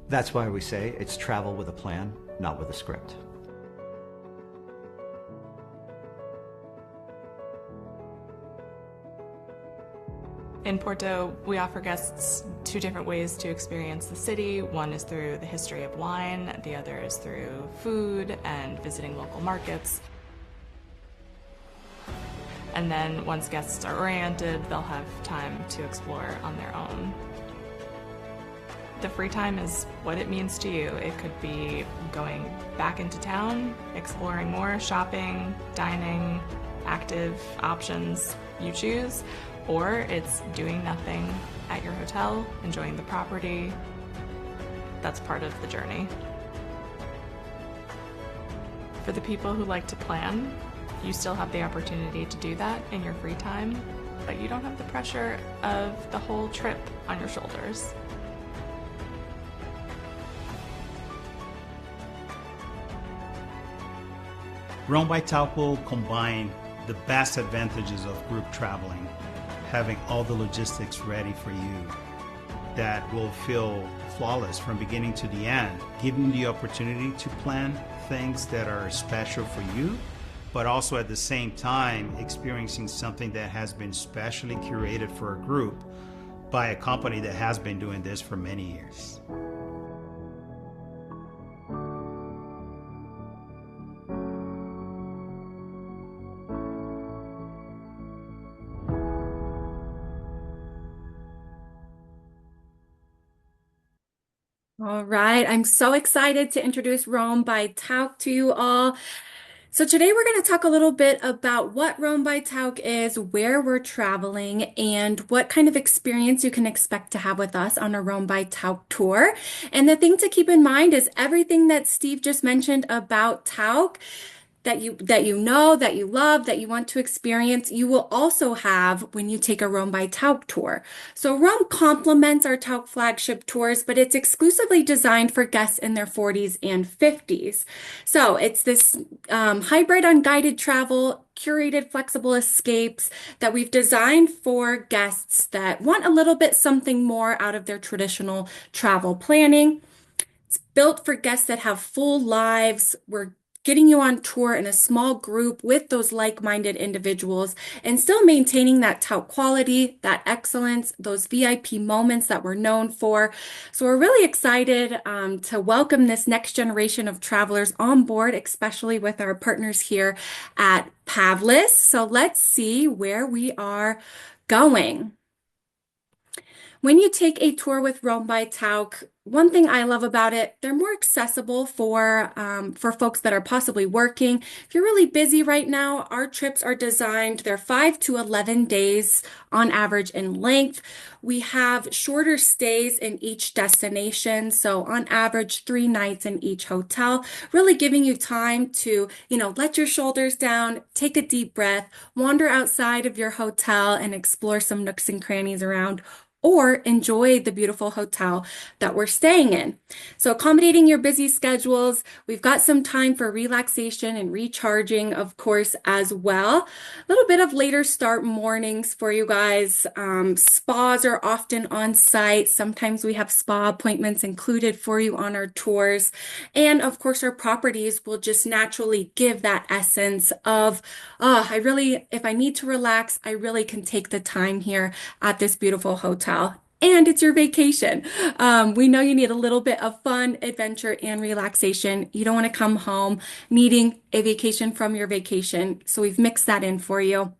That's why we say it's travel with a plan, not with a script. In Porto, we offer guests 2 different ways to experience the city. One is through the history of wine, the other is through food and visiting local markets. And then once guests are oriented, they'll have time to explore on their own. The free time is what it means to you. It could be going back into town, exploring more, shopping, dining, active options you choose, or it's doing nothing at your hotel, enjoying the property. That's part of the journey. For the people who like to plan, you still have the opportunity to do that in your free time, but you don't have the pressure of the whole trip on your shoulders. Rome by Tauck will combine the best advantages of group traveling, having all the logistics ready for you that will feel flawless from beginning to the end, giving you the opportunity to plan things that are special for you, but also at the same time experiencing something that has been specially curated for a group by a company that has been doing this for many years. All right, I'm so excited to introduce Rome by Tauck to you all. So today we're going to talk a little bit about what Rome by Tauck is, where we're traveling, and what kind of experience you can expect to have with us on a Rome by Tauck tour. And the thing to keep in mind is everything that Steve just mentioned about Tauck, that you love, that you want to experience, you will also have when you take a Rome by Tauck tour. So Rome complements our Tauck flagship tours, but it's exclusively designed for guests in their 40s and 50s. So it's this hybrid unguided travel, curated flexible escapes that we've designed for guests that want a little bit something more out of their traditional travel planning. It's built for guests that have full lives. We're getting you on tour in a small group with those like-minded individuals and still maintaining that tout quality, that excellence, those VIP moments that we're known for. So we're really excited to welcome this next generation of travelers on board, especially with our partners here at Pavlus. So let's see where we are going. When you take a tour with Rome by Tauck, one thing I love about it, they're more accessible for folks that are possibly working. If you're really busy right now, our trips are designed, they're 5 to 11 days on average in length. We have shorter stays in each destination. So on average, 3 nights in each hotel, really giving you time to, let your shoulders down, take a deep breath, wander outside of your hotel and explore some nooks and crannies around, or enjoy the beautiful hotel that we're staying in. So accommodating your busy schedules, we've got some time for relaxation and recharging, of course, as well. A little bit of later start mornings for you guys. Spas are often on site. Sometimes we have spa appointments included for you on our tours. And of course, our properties will just naturally give that essence of, if I need to relax, I really can take the time here at this beautiful hotel. And it's your vacation. We know you need a little bit of fun, adventure, and relaxation. You don't want to come home needing a vacation from your vacation. So we've mixed that in for you.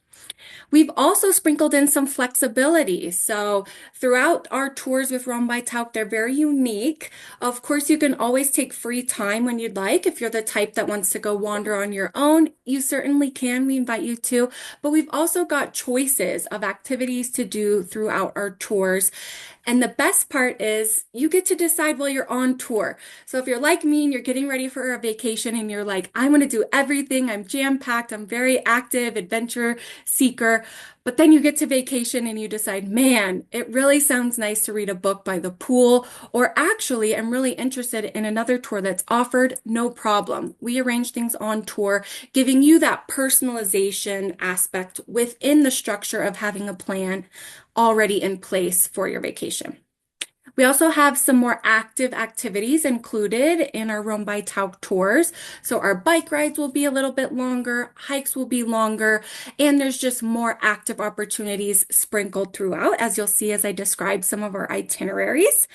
We've also sprinkled in some flexibility. So throughout our tours with Rome by Tauck, they're very unique. Of course, you can always take free time when you'd like. If you're the type that wants to go wander on your own, you certainly can. We invite you to. But we've also got choices of activities to do throughout our tours. And the best part is you get to decide while you're on tour. So if you're like me and you're getting ready for a vacation and you're like, I want to do everything, I'm jam-packed, I'm very active, adventure seeker, but then you get to vacation and you decide, man, it really sounds nice to read a book by the pool, or actually I'm really interested in another tour that's offered, no problem. We arrange things on tour, giving you that personalization aspect within the structure of having a plan already in place for your vacation. We also have some more active activities included in our Rome by Tauck tours. So our bike rides will be a little bit longer, hikes will be longer, and there's just more active opportunities sprinkled throughout, as you'll see as I describe some of our itineraries.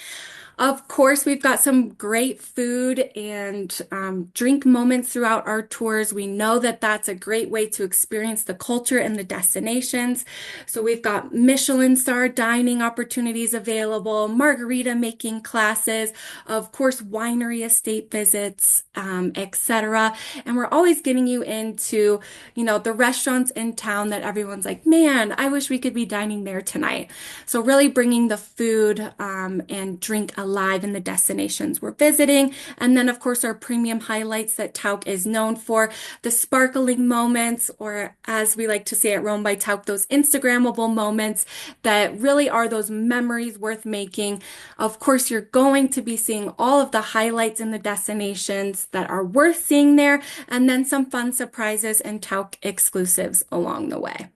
Of course, we've got some great food and drink moments throughout our tours. We know that that's a great way to experience the culture and the destinations. So we've got Michelin star dining opportunities available, margarita making classes, of course, winery estate visits, etc. And we're always getting you into, the restaurants in town that everyone's like, man, I wish we could be dining there tonight. So really bringing the food and drink alive in the destinations we're visiting. And then, of course, our premium highlights that Tauck is known for, the sparkling moments, or as we like to say at Rome by Tauck, those Instagrammable moments that really are those memories worth making. Of course, you're going to be seeing all of the highlights in the destinations that are worth seeing there, and then some fun surprises and Tauck exclusives along the way.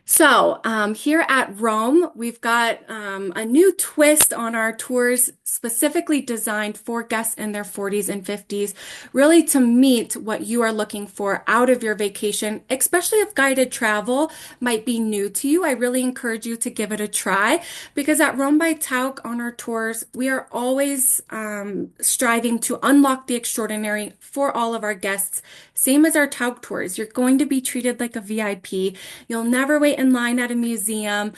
So here at Rome, we've got a new twist on our tours specifically designed for guests in their 40s and 50s, really to meet what you are looking for out of your vacation, especially if guided travel might be new to you. I really encourage you to give it a try, because at Rome by Tauck on our tours, we are always striving to unlock the extraordinary for all of our guests. Same as our Tauck tours, you're going to be treated like a VIP. You'll never wait in line at a museum.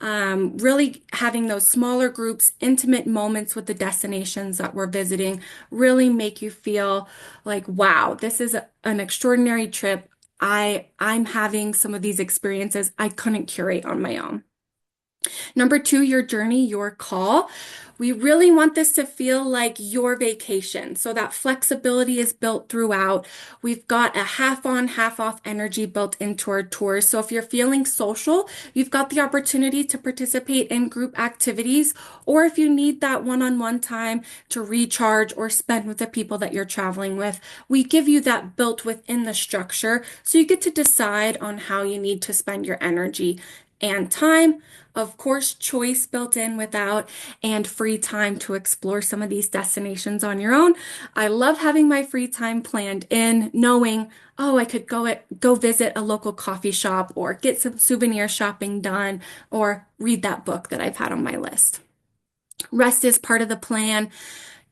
Really having those smaller groups, intimate moments with the destinations that we're visiting really make you feel like, wow, this is an extraordinary trip. I'm having some of these experiences I couldn't curate on my own. Number two, your journey, your call. We really want this to feel like your vacation. So that flexibility is built throughout. We've got a half on, half off energy built into our tours. So if you're feeling social, you've got the opportunity to participate in group activities, or if you need that one-on-one time to recharge or spend with the people that you're traveling with, we give you that built within the structure. So you get to decide on how you need to spend your energy and time. Of course, choice built in without, and free time to explore some of these destinations on your own. I love having my free time planned in, knowing, oh, I could go visit a local coffee shop or get some souvenir shopping done or read that book that I've had on my list. Rest is part of the plan.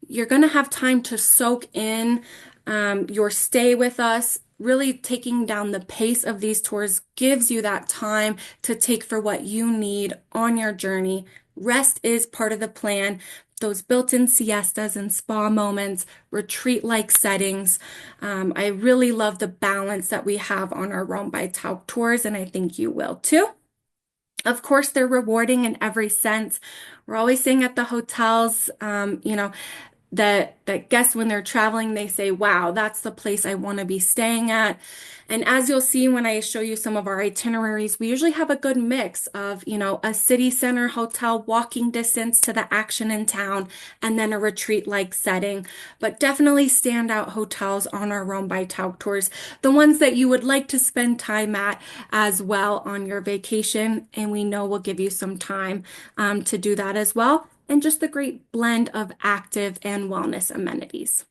You're going to have time to soak in your stay with us. Really taking down the pace of these tours gives you that time to take for what you need on your journey. Rest is part of the plan. Those built-in siestas and spa moments, retreat-like settings. I really love the balance that we have on our Rome by Tauck tours, and I think you will too. Of course, they're rewarding in every sense. We're always saying at the hotels, that guests, when they're traveling, they say, wow, that's the place I want to be staying at. And as you'll see when I show you some of our itineraries, we usually have a good mix of, a city center hotel walking distance to the action in town, and then a retreat-like setting. But definitely standout hotels on our Rome by Tauck tours, the ones that you would like to spend time at as well on your vacation. And we know we'll give you some time to do that as well. And just the great blend of active and wellness amenities.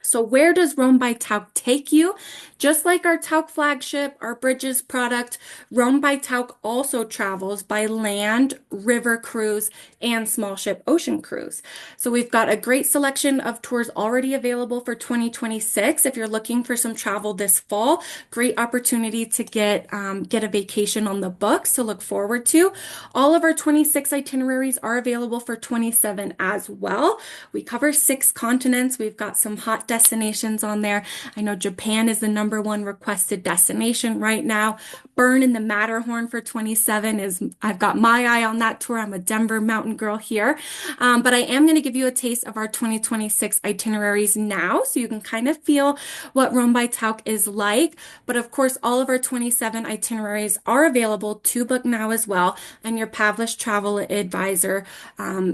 So where does Rome by Tauck take you? Just like our Tauck flagship, our Bridges product, Rome by Tauck also travels by land, river cruise, and small ship ocean cruise. So we've got a great selection of tours already available for 2026. If you're looking for some travel this fall, great opportunity to get a vacation on the books to look forward to. All of our 26 itineraries are available for 27 as well. We cover 6 continents. We've got some hot destinations on there. I know Japan is the #1 requested destination right now. Burn in the Matterhorn for 27 I've got my eye on that tour. I'm a Denver mountain girl here. But I am going to give you a taste of our 2026 itineraries now, so you can kind of feel what Rome by Tauck is like. But of course, all of our 27 itineraries are available to book now as well. And your Pavlus Travel advisor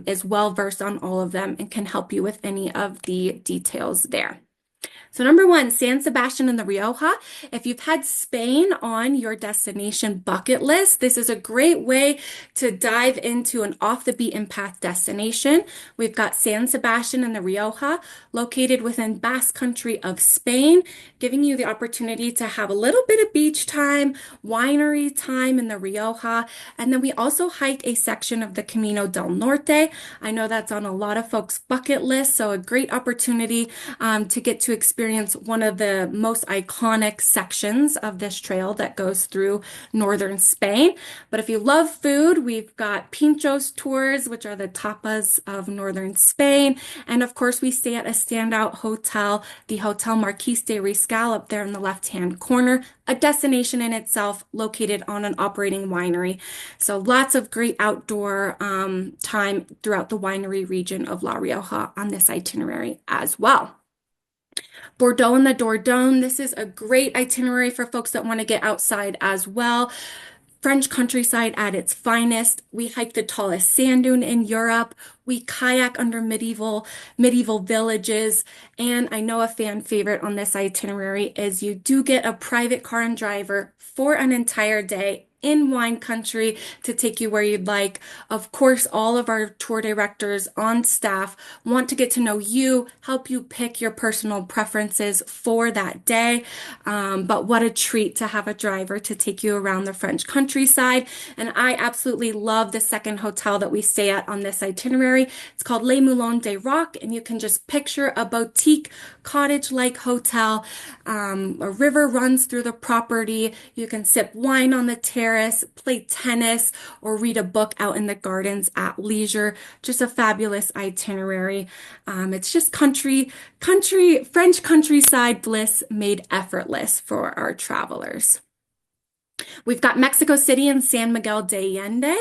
is well versed on all of them and can help you with any of the details there. So #1, San Sebastian and the Rioja. If you've had Spain on your destination bucket list, this is a great way to dive into an off the beaten path destination. We've got San Sebastian and the Rioja, located within Basque Country of Spain, giving you the opportunity to have a little bit of beach time, winery time in the Rioja. And then we also hike a section of the Camino del Norte. I know that's on a lot of folks' bucket list, so a great opportunity to get to experience one of the most iconic sections of this trail that goes through northern Spain. But if you love food, we've got Pinchos tours, which are the tapas of northern Spain. And of course, we stay at a standout hotel, the Hotel Marquis de Riscal up there in the left-hand corner, a destination in itself located on an operating winery. So lots of great outdoor time throughout the winery region of La Rioja on this itinerary as well. Bordeaux and the Dordogne. This is a great itinerary for folks that want to get outside as well. French countryside at its finest. We hike the tallest sand dune in Europe. We kayak under medieval villages. And I know a fan favorite on this itinerary is you do get a private car and driver for an entire day in wine country to take you where you'd like. Of course, all of our tour directors on staff want to get to know you, help you pick your personal preferences for that day. But what a treat to have a driver to take you around the French countryside. And I absolutely love the second hotel that we stay at on this itinerary. It's called Les Moulins des Rocs, and you can just picture a boutique cottage-like hotel. A river runs through the property. You can sip wine on the terrace, play tennis, or read a book out in the gardens at leisure. Just a fabulous itinerary. It's just French countryside bliss made effortless for our travelers. We've got Mexico City and San Miguel de Allende.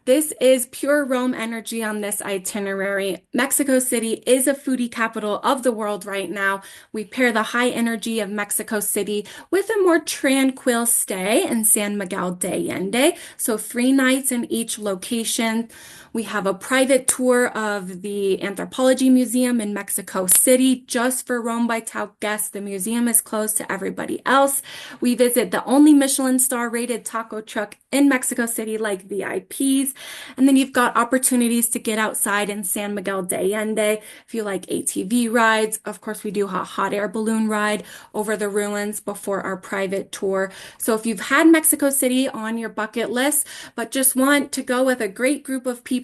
This is pure Rome energy on this itinerary. Mexico City is a foodie capital of the world right now. We pair the high energy of Mexico City with a more tranquil stay in San Miguel de Allende. So 3 nights in each location. We have a private tour of the Anthropology Museum in Mexico City just for Rome by Tauck guests. The museum is closed to everybody else. We visit the only Michelin star rated taco truck in Mexico City like VIPs. And then you've got opportunities to get outside in San Miguel de Allende if you like ATV rides. Of course, we do a hot air balloon ride over the ruins before our private tour. So if you've had Mexico City on your bucket list, but just want to go with a great group of people,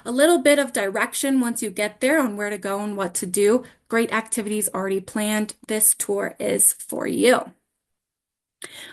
a little bit of direction once you get there on where to go and what to do, great activities already planned, this tour is for you.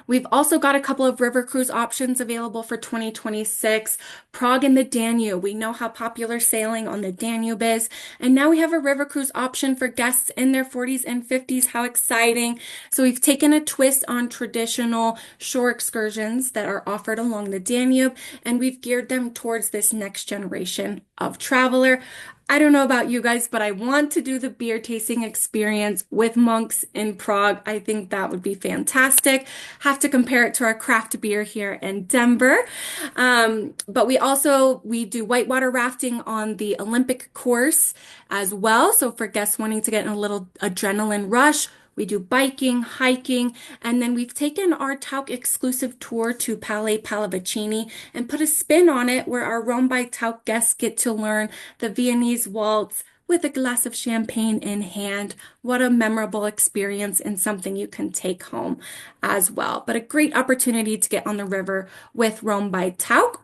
We've also got a couple of river cruise options available for 2026. Prague and the Danube. We know how popular sailing on the Danube is. And now we have a river cruise option for guests in their 40s and 50s. How exciting. So we've taken a twist on traditional shore excursions that are offered along the Danube, and we've geared them towards this next generation of traveler. I don't know about you guys, but I want to do the beer tasting experience with monks in Prague. I think that would be fantastic. Have to compare it to our craft beer here in Denver. But we do whitewater rafting on the Olympic course as well. So for guests wanting to get in a little adrenaline rush, we do biking, hiking, and then we've taken our Tauck exclusive tour to Palais Pallavicini and put a spin on it where our Rome by Tauck guests get to learn the Viennese waltz with a glass of champagne in hand. What a memorable experience and something you can take home as well. But a great opportunity to get on the river with Rome by Tauck.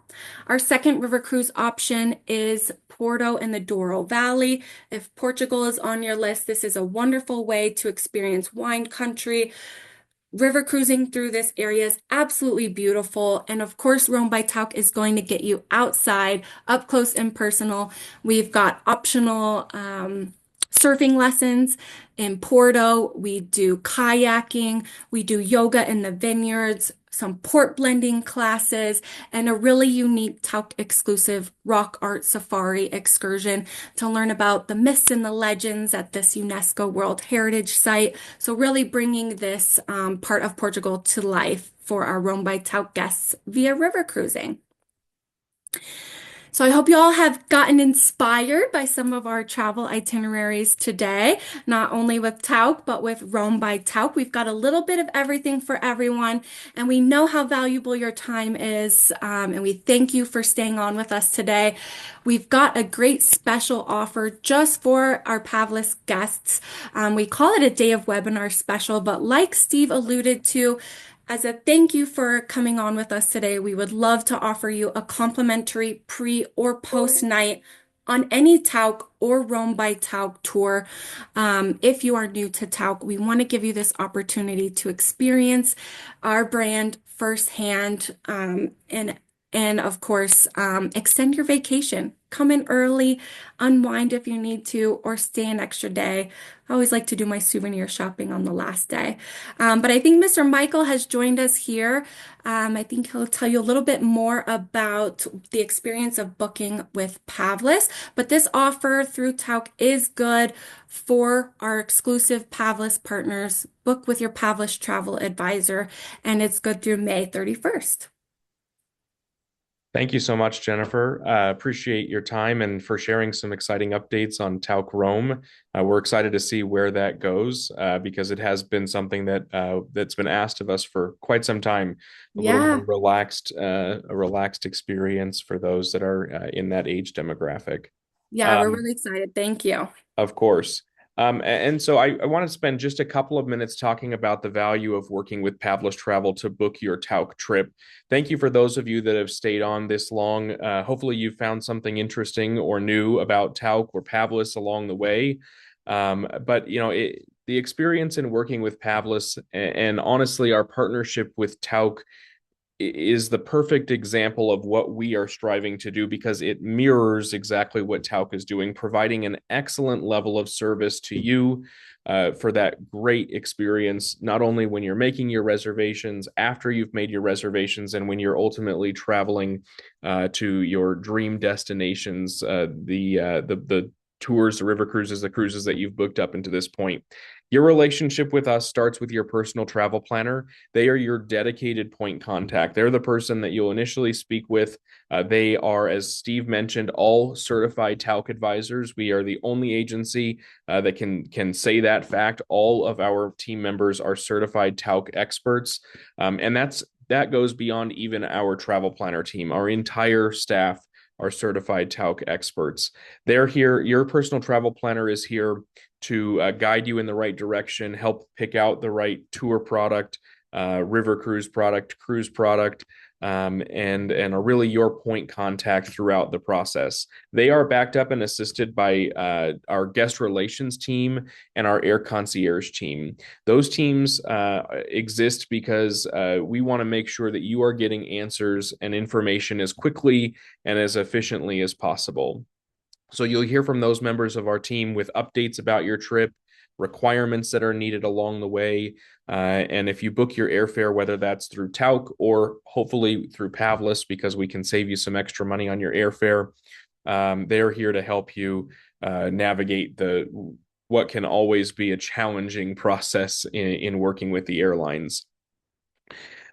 Our second river cruise option is Porto and the Douro Valley. If Portugal is on your list, this is a wonderful way to experience wine country. River cruising through this area is absolutely beautiful. And of course, Rome by Tauck is going to get you outside, up close and personal. We've got optional surfing lessons in Porto. We do kayaking. We do yoga in the vineyards, some port blending classes, and a really unique Tauck exclusive rock art safari excursion to learn about the myths and the legends at this UNESCO World Heritage Site. So really bringing this part of Portugal to life for our Rome by Tauck guests via river cruising. So I hope you all have gotten inspired by some of our travel itineraries today, not only with Tauck, but with Rome by Tauck. We've got a little bit of everything for everyone, and we know how valuable your time is, and we thank you for staying on with us today. We've got a great special offer just for our Pavlus guests. We call it a day of webinar special, but like Steve alluded to, as a thank you for coming on with us today, we would love to offer you a complimentary pre or post night on any Tauck or Rome by Tauck tour. If you are new to Tauck, we want to give you this opportunity to experience our brand firsthand, and of course, extend your vacation. Come in early, unwind if you need to, or stay an extra day. I always like to do my souvenir shopping on the last day. But I think Mr. Michael has joined us here. I think he'll tell you a little bit more about the experience of booking with Pavlus. But this offer through Tauck is good for our exclusive Pavlus partners. Book with your Pavlus Travel advisor, and it's good through May 31st. Thank you so much, Jennifer. Appreciate your time and for sharing some exciting updates on Tauck Rome. We're excited to see where that goes because it has been something that's been asked of us for quite some time. A little more relaxed, a relaxed experience for those that are in that age demographic. Yeah, we're really excited. Thank you. Of course. And so I want to spend just a couple of minutes talking about the value of working with Pavlus Travel to book your Tauck trip. Thank you for those of you that have stayed on this long. Hopefully you found something interesting or new about Tauck or Pavlus along the way. But you know, the experience in working with Pavlus and honestly our partnership with Tauck is the perfect example of what we are striving to do because it mirrors exactly what Tauck is doing, providing an excellent level of service to you for that great experience, not only when you're making your reservations, after you've made your reservations, and when you're ultimately traveling to your dream destinations, the tours, the river cruises, the cruises that you've booked up into this point. Your relationship with us starts with your personal travel planner. They are your dedicated point contact. They're the person that you'll initially speak with. They are, as Steve mentioned, all certified Tauck advisors. We are the only agency that can say that fact. All of our team members are certified Tauck experts, and that goes beyond even our travel planner team. Our entire staff are certified Tauck experts. They're here. Your personal travel planner is here to guide you in the right direction, help pick out the right tour product, river cruise product, and are really your point contact throughout the process. They are backed up and assisted by our guest relations team and our air concierge team. Those teams exist because we want to make sure that you are getting answers and information as quickly and as efficiently as possible. So you'll hear from those members of our team with updates about your trip, requirements that are needed along the way. And if you book your airfare, whether that's through Tauck or hopefully through Pavlus, because we can save you some extra money on your airfare, they're here to help you navigate what can always be a challenging process in working with the airlines.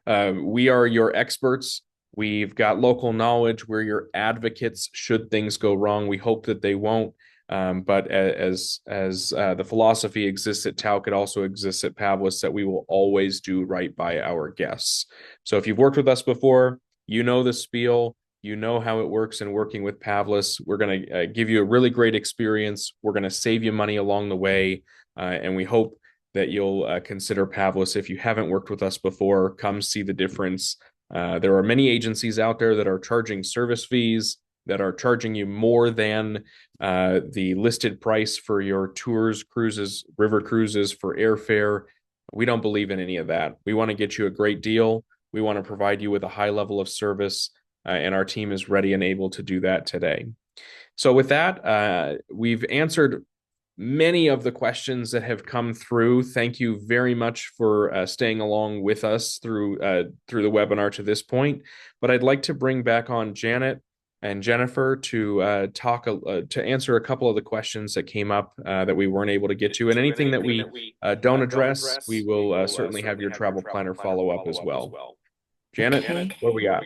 We are your experts. We've got local knowledge. We're your advocates should things go wrong. We hope that they won't. But as the philosophy exists at Tauck, it also exists at Pavlus that we will always do right by our guests. So if you've worked with us before, you know the spiel, you know how it works in working with Pavlus. We're going to give you a really great experience. We're going to save you money along the way. And we hope that you'll consider Pavlus. If you haven't worked with us before, come see the difference. There are many agencies out there that are charging service fees, that are charging you more than the listed price for your tours, cruises, river cruises, for airfare. We don't believe in any of that. We want to get you a great deal. We want to provide you with a high level of service, and our team is ready and able to do that today. So with that, we've answered many of the questions that have come through. Thank you very much for staying along with us through the webinar to this point. But I'd like to bring back on Janet and Jennifer to talk to answer a couple of the questions that came up that we weren't able to get to, and anything that we don't address, we will certainly have your travel planner follow up as well. Janet, Okay. what we got?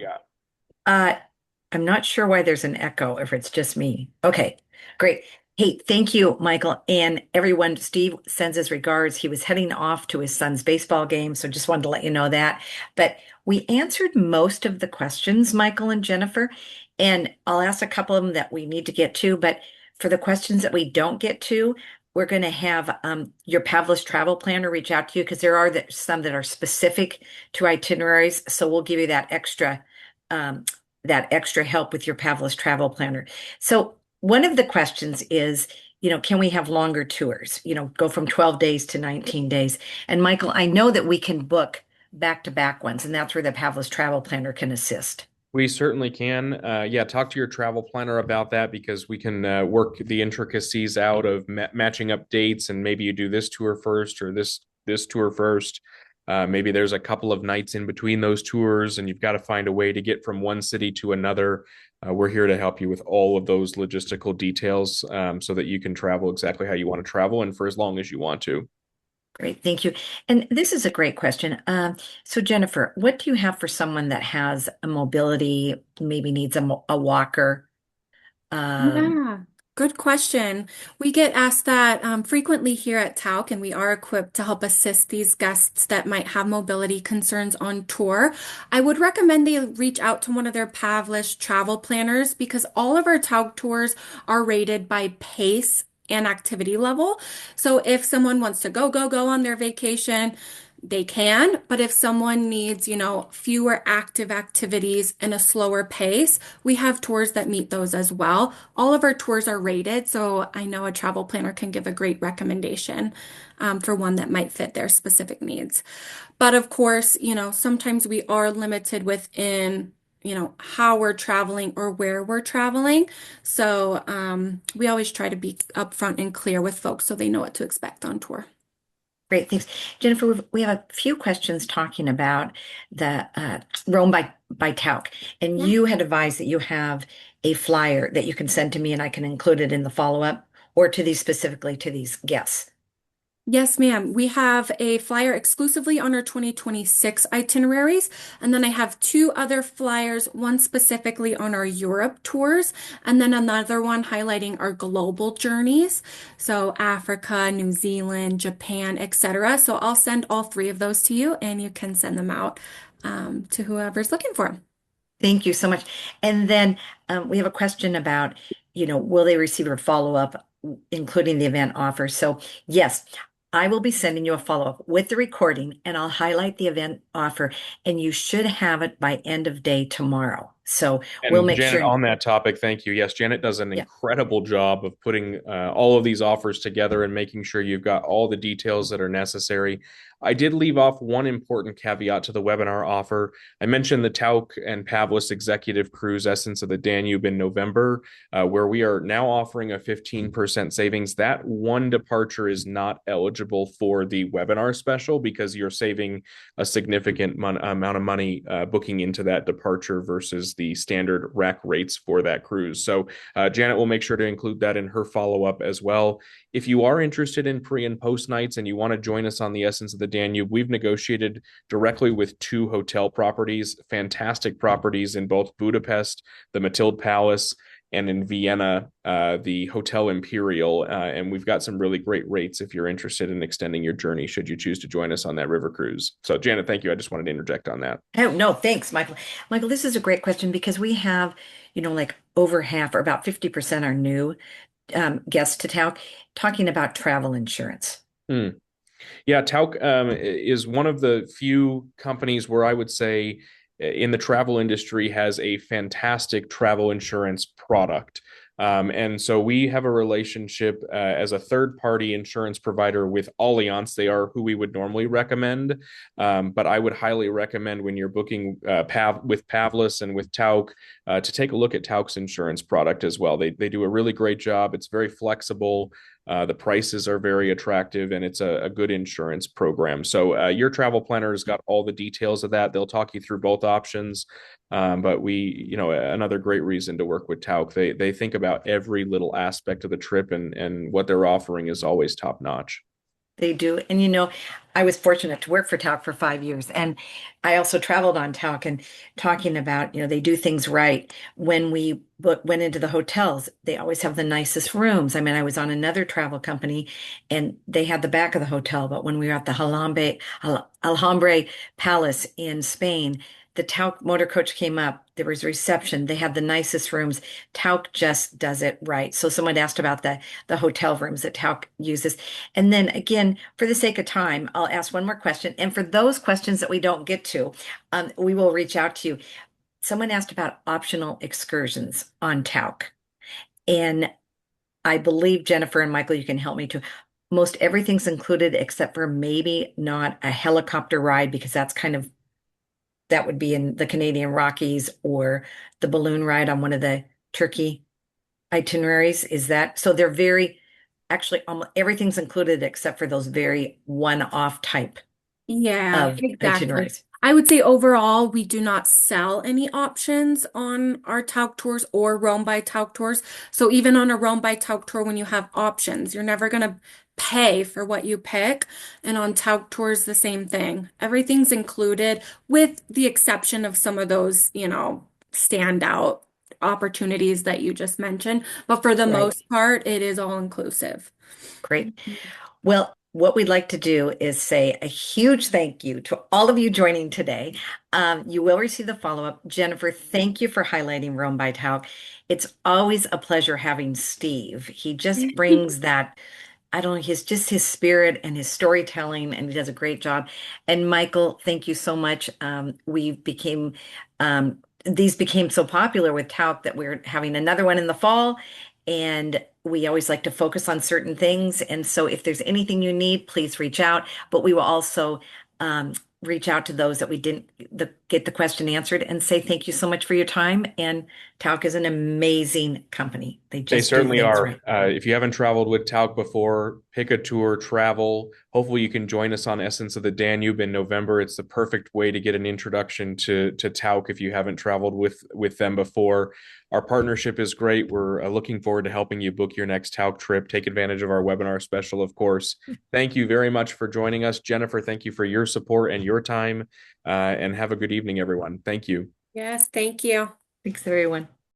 I'm not sure why there's an echo, if it's just me. Okay, great. Hey, thank you, Michael, and everyone. Steve sends his regards. He was heading off to his son's baseball game, so just wanted to let you know that. But we answered most of the questions, Michael and Jennifer, and I'll ask a couple of them that we need to get to. But for the questions that we don't get to, we're going to have your Pavlus Travel Planner reach out to you, because there are some that are specific to itineraries. So we'll give you that extra help with your Pavlus Travel Planner. So one of the questions is, can we have longer tours, go from 12 days to 19 days? And Michael, I know that we can book back-to-back ones, and that's where the Pavlus Travel Planner can assist. We certainly can. Talk to your travel planner about that, because we can work the intricacies out of matching up dates, and maybe you do this tour first or this tour first. Maybe there's a couple of nights in between those tours, and you've got to find a way to get from one city to another. We're here to help you with all of those logistical details so that you can travel exactly how you want to travel and for as long as you want to. Great, thank you. And this is a great question. So Jennifer, what do you have for someone that has a mobility, maybe needs a walker? Yeah, good question. We get asked that frequently here at Tauck, and we are equipped to help assist these guests that might have mobility concerns on tour. I would recommend they reach out to one of their Pavlus travel planners, because all of our Tauck tours are rated by pace and activity level. So if someone wants to go on their vacation, they can. But if someone needs, fewer active activities and a slower pace, we have tours that meet those as well. All of our tours are rated, so I know a travel planner can give a great recommendation for one that might fit their specific needs. But of course, sometimes we are limited within, how we're traveling or where we're traveling. So we always try to be upfront and clear with folks so they know what to expect on tour. Great, thanks. Jennifer, we have a few questions talking about the Rome by Tauck. And you had advised that you have a flyer that you can send to me and I can include it in the follow-up or to these specifically to these guests. Yes, ma'am. We have a flyer exclusively on our 2026 itineraries. And then I have two other flyers, one specifically on our Europe tours, and then another one highlighting our global journeys. So Africa, New Zealand, Japan, etc. So I'll send all three of those to you and you can send them out to whoever's looking for them. Thank you so much. And then we have a question about, will they receive a follow-up, including the event offer? So yes, I will be sending you a follow-up with the recording and I'll highlight the event offer and you should have it by end of day tomorrow. So we'll make Janet, sure. on that topic, thank you. Yes, Janet does an incredible job of putting all of these offers together and making sure you've got all the details that are necessary. I did leave off one important caveat to the webinar offer. I mentioned the Tauck and Pavlus Executive Cruise Essence of the Danube in November, where we are now offering a 15% savings. That one departure is not eligible for the webinar special because you're saving a significant amount of money booking into that departure versus the standard rack rates for that cruise. So Janet will make sure to include that in her follow-up as well. If you are interested in pre and post nights and you want to join us on the Essence of the Danube, we've negotiated directly with two hotel properties, fantastic properties in both Budapest, the Matilde Palace, and in Vienna, the Hotel Imperial. And we've got some really great rates if you're interested in extending your journey, should you choose to join us on that river cruise. So Janet, thank you. I just wanted to interject on that. Oh, no, thanks, Michael. Michael, this is a great question because we have, like over half or about 50% are new guests to Tauck talking about travel insurance. Yeah, Tauck is one of the few companies where I would say in the travel industry has a fantastic travel insurance product. And so we have a relationship as a third-party insurance provider with Allianz. They are who we would normally recommend, but I would highly recommend when you're booking with Pavlus and with Tauck to take a look at Tauck's insurance product as well. They do a really great job. It's very flexible. The prices are very attractive, and it's a good insurance program. So your travel planner has got all the details of that. They'll talk you through both options. But another great reason to work with Tauck. They think about every little aspect of the trip, and what they're offering is always top notch. They do. And I was fortunate to work for Tauck for 5 years. And I also traveled on Tauck and talking about, they do things right. When we went into the hotels, they always have the nicest rooms. I mean, I was on another travel company and they had the back of the hotel, but when we were at the Alhambra Palace in Spain, the Tauck motor coach came up. There was reception. They had the nicest rooms. Tauck just does it right. So someone asked about the hotel rooms that Tauck uses. And then again, for the sake of time, I'll ask one more question. And for those questions that we don't get to, we will reach out to you. Someone asked about optional excursions on Tauck. And I believe Jennifer and Michael, you can help me too. Most everything's included except for maybe not a helicopter ride because that would be in the Canadian Rockies or the balloon ride on one of the Turkey itineraries. Is that so? They're actually almost everything's included except for those very one-off type of itineraries. I would say overall, we do not sell any options on our Tauck tours or Rome by Tauck tours. So even on a Rome by Tauck tour, when you have options, you're never going to pay for what you pick. And on Tauck tours, the same thing. Everything's included with the exception of some of those, standout opportunities that you just mentioned. But for the most part, it is all inclusive. Great. Well, what we'd like to do is say a huge thank you to all of you joining today. You will receive the follow-up. Jennifer, thank you for highlighting Rome by Tauck. It's always a pleasure having Steve. He just brings that I don't know, his spirit and his storytelling, and he does a great job. And Michael, thank you so much. These became so popular with Tauck that we're having another one in the fall, and we always like to focus on certain things. And so if there's anything you need, please reach out. But we will also reach out to those that we didn't get the question answered and say thank you so much for your time. And Tauck is an amazing company. They They just do certainly things are. right. If you haven't traveled with Tauck before, pick a tour, travel. Hopefully, you can join us on Essence of the Danube in November. It's the perfect way to get an introduction to Tauck if you haven't traveled with them before. Our partnership is great. We're looking forward to helping you book your next Tauck trip. Take advantage of our webinar special, of course. Thank you very much for joining us. Jennifer, thank you for your support and your time. And have a good evening, everyone. Thank you. Yes, thank you. Thanks, everyone.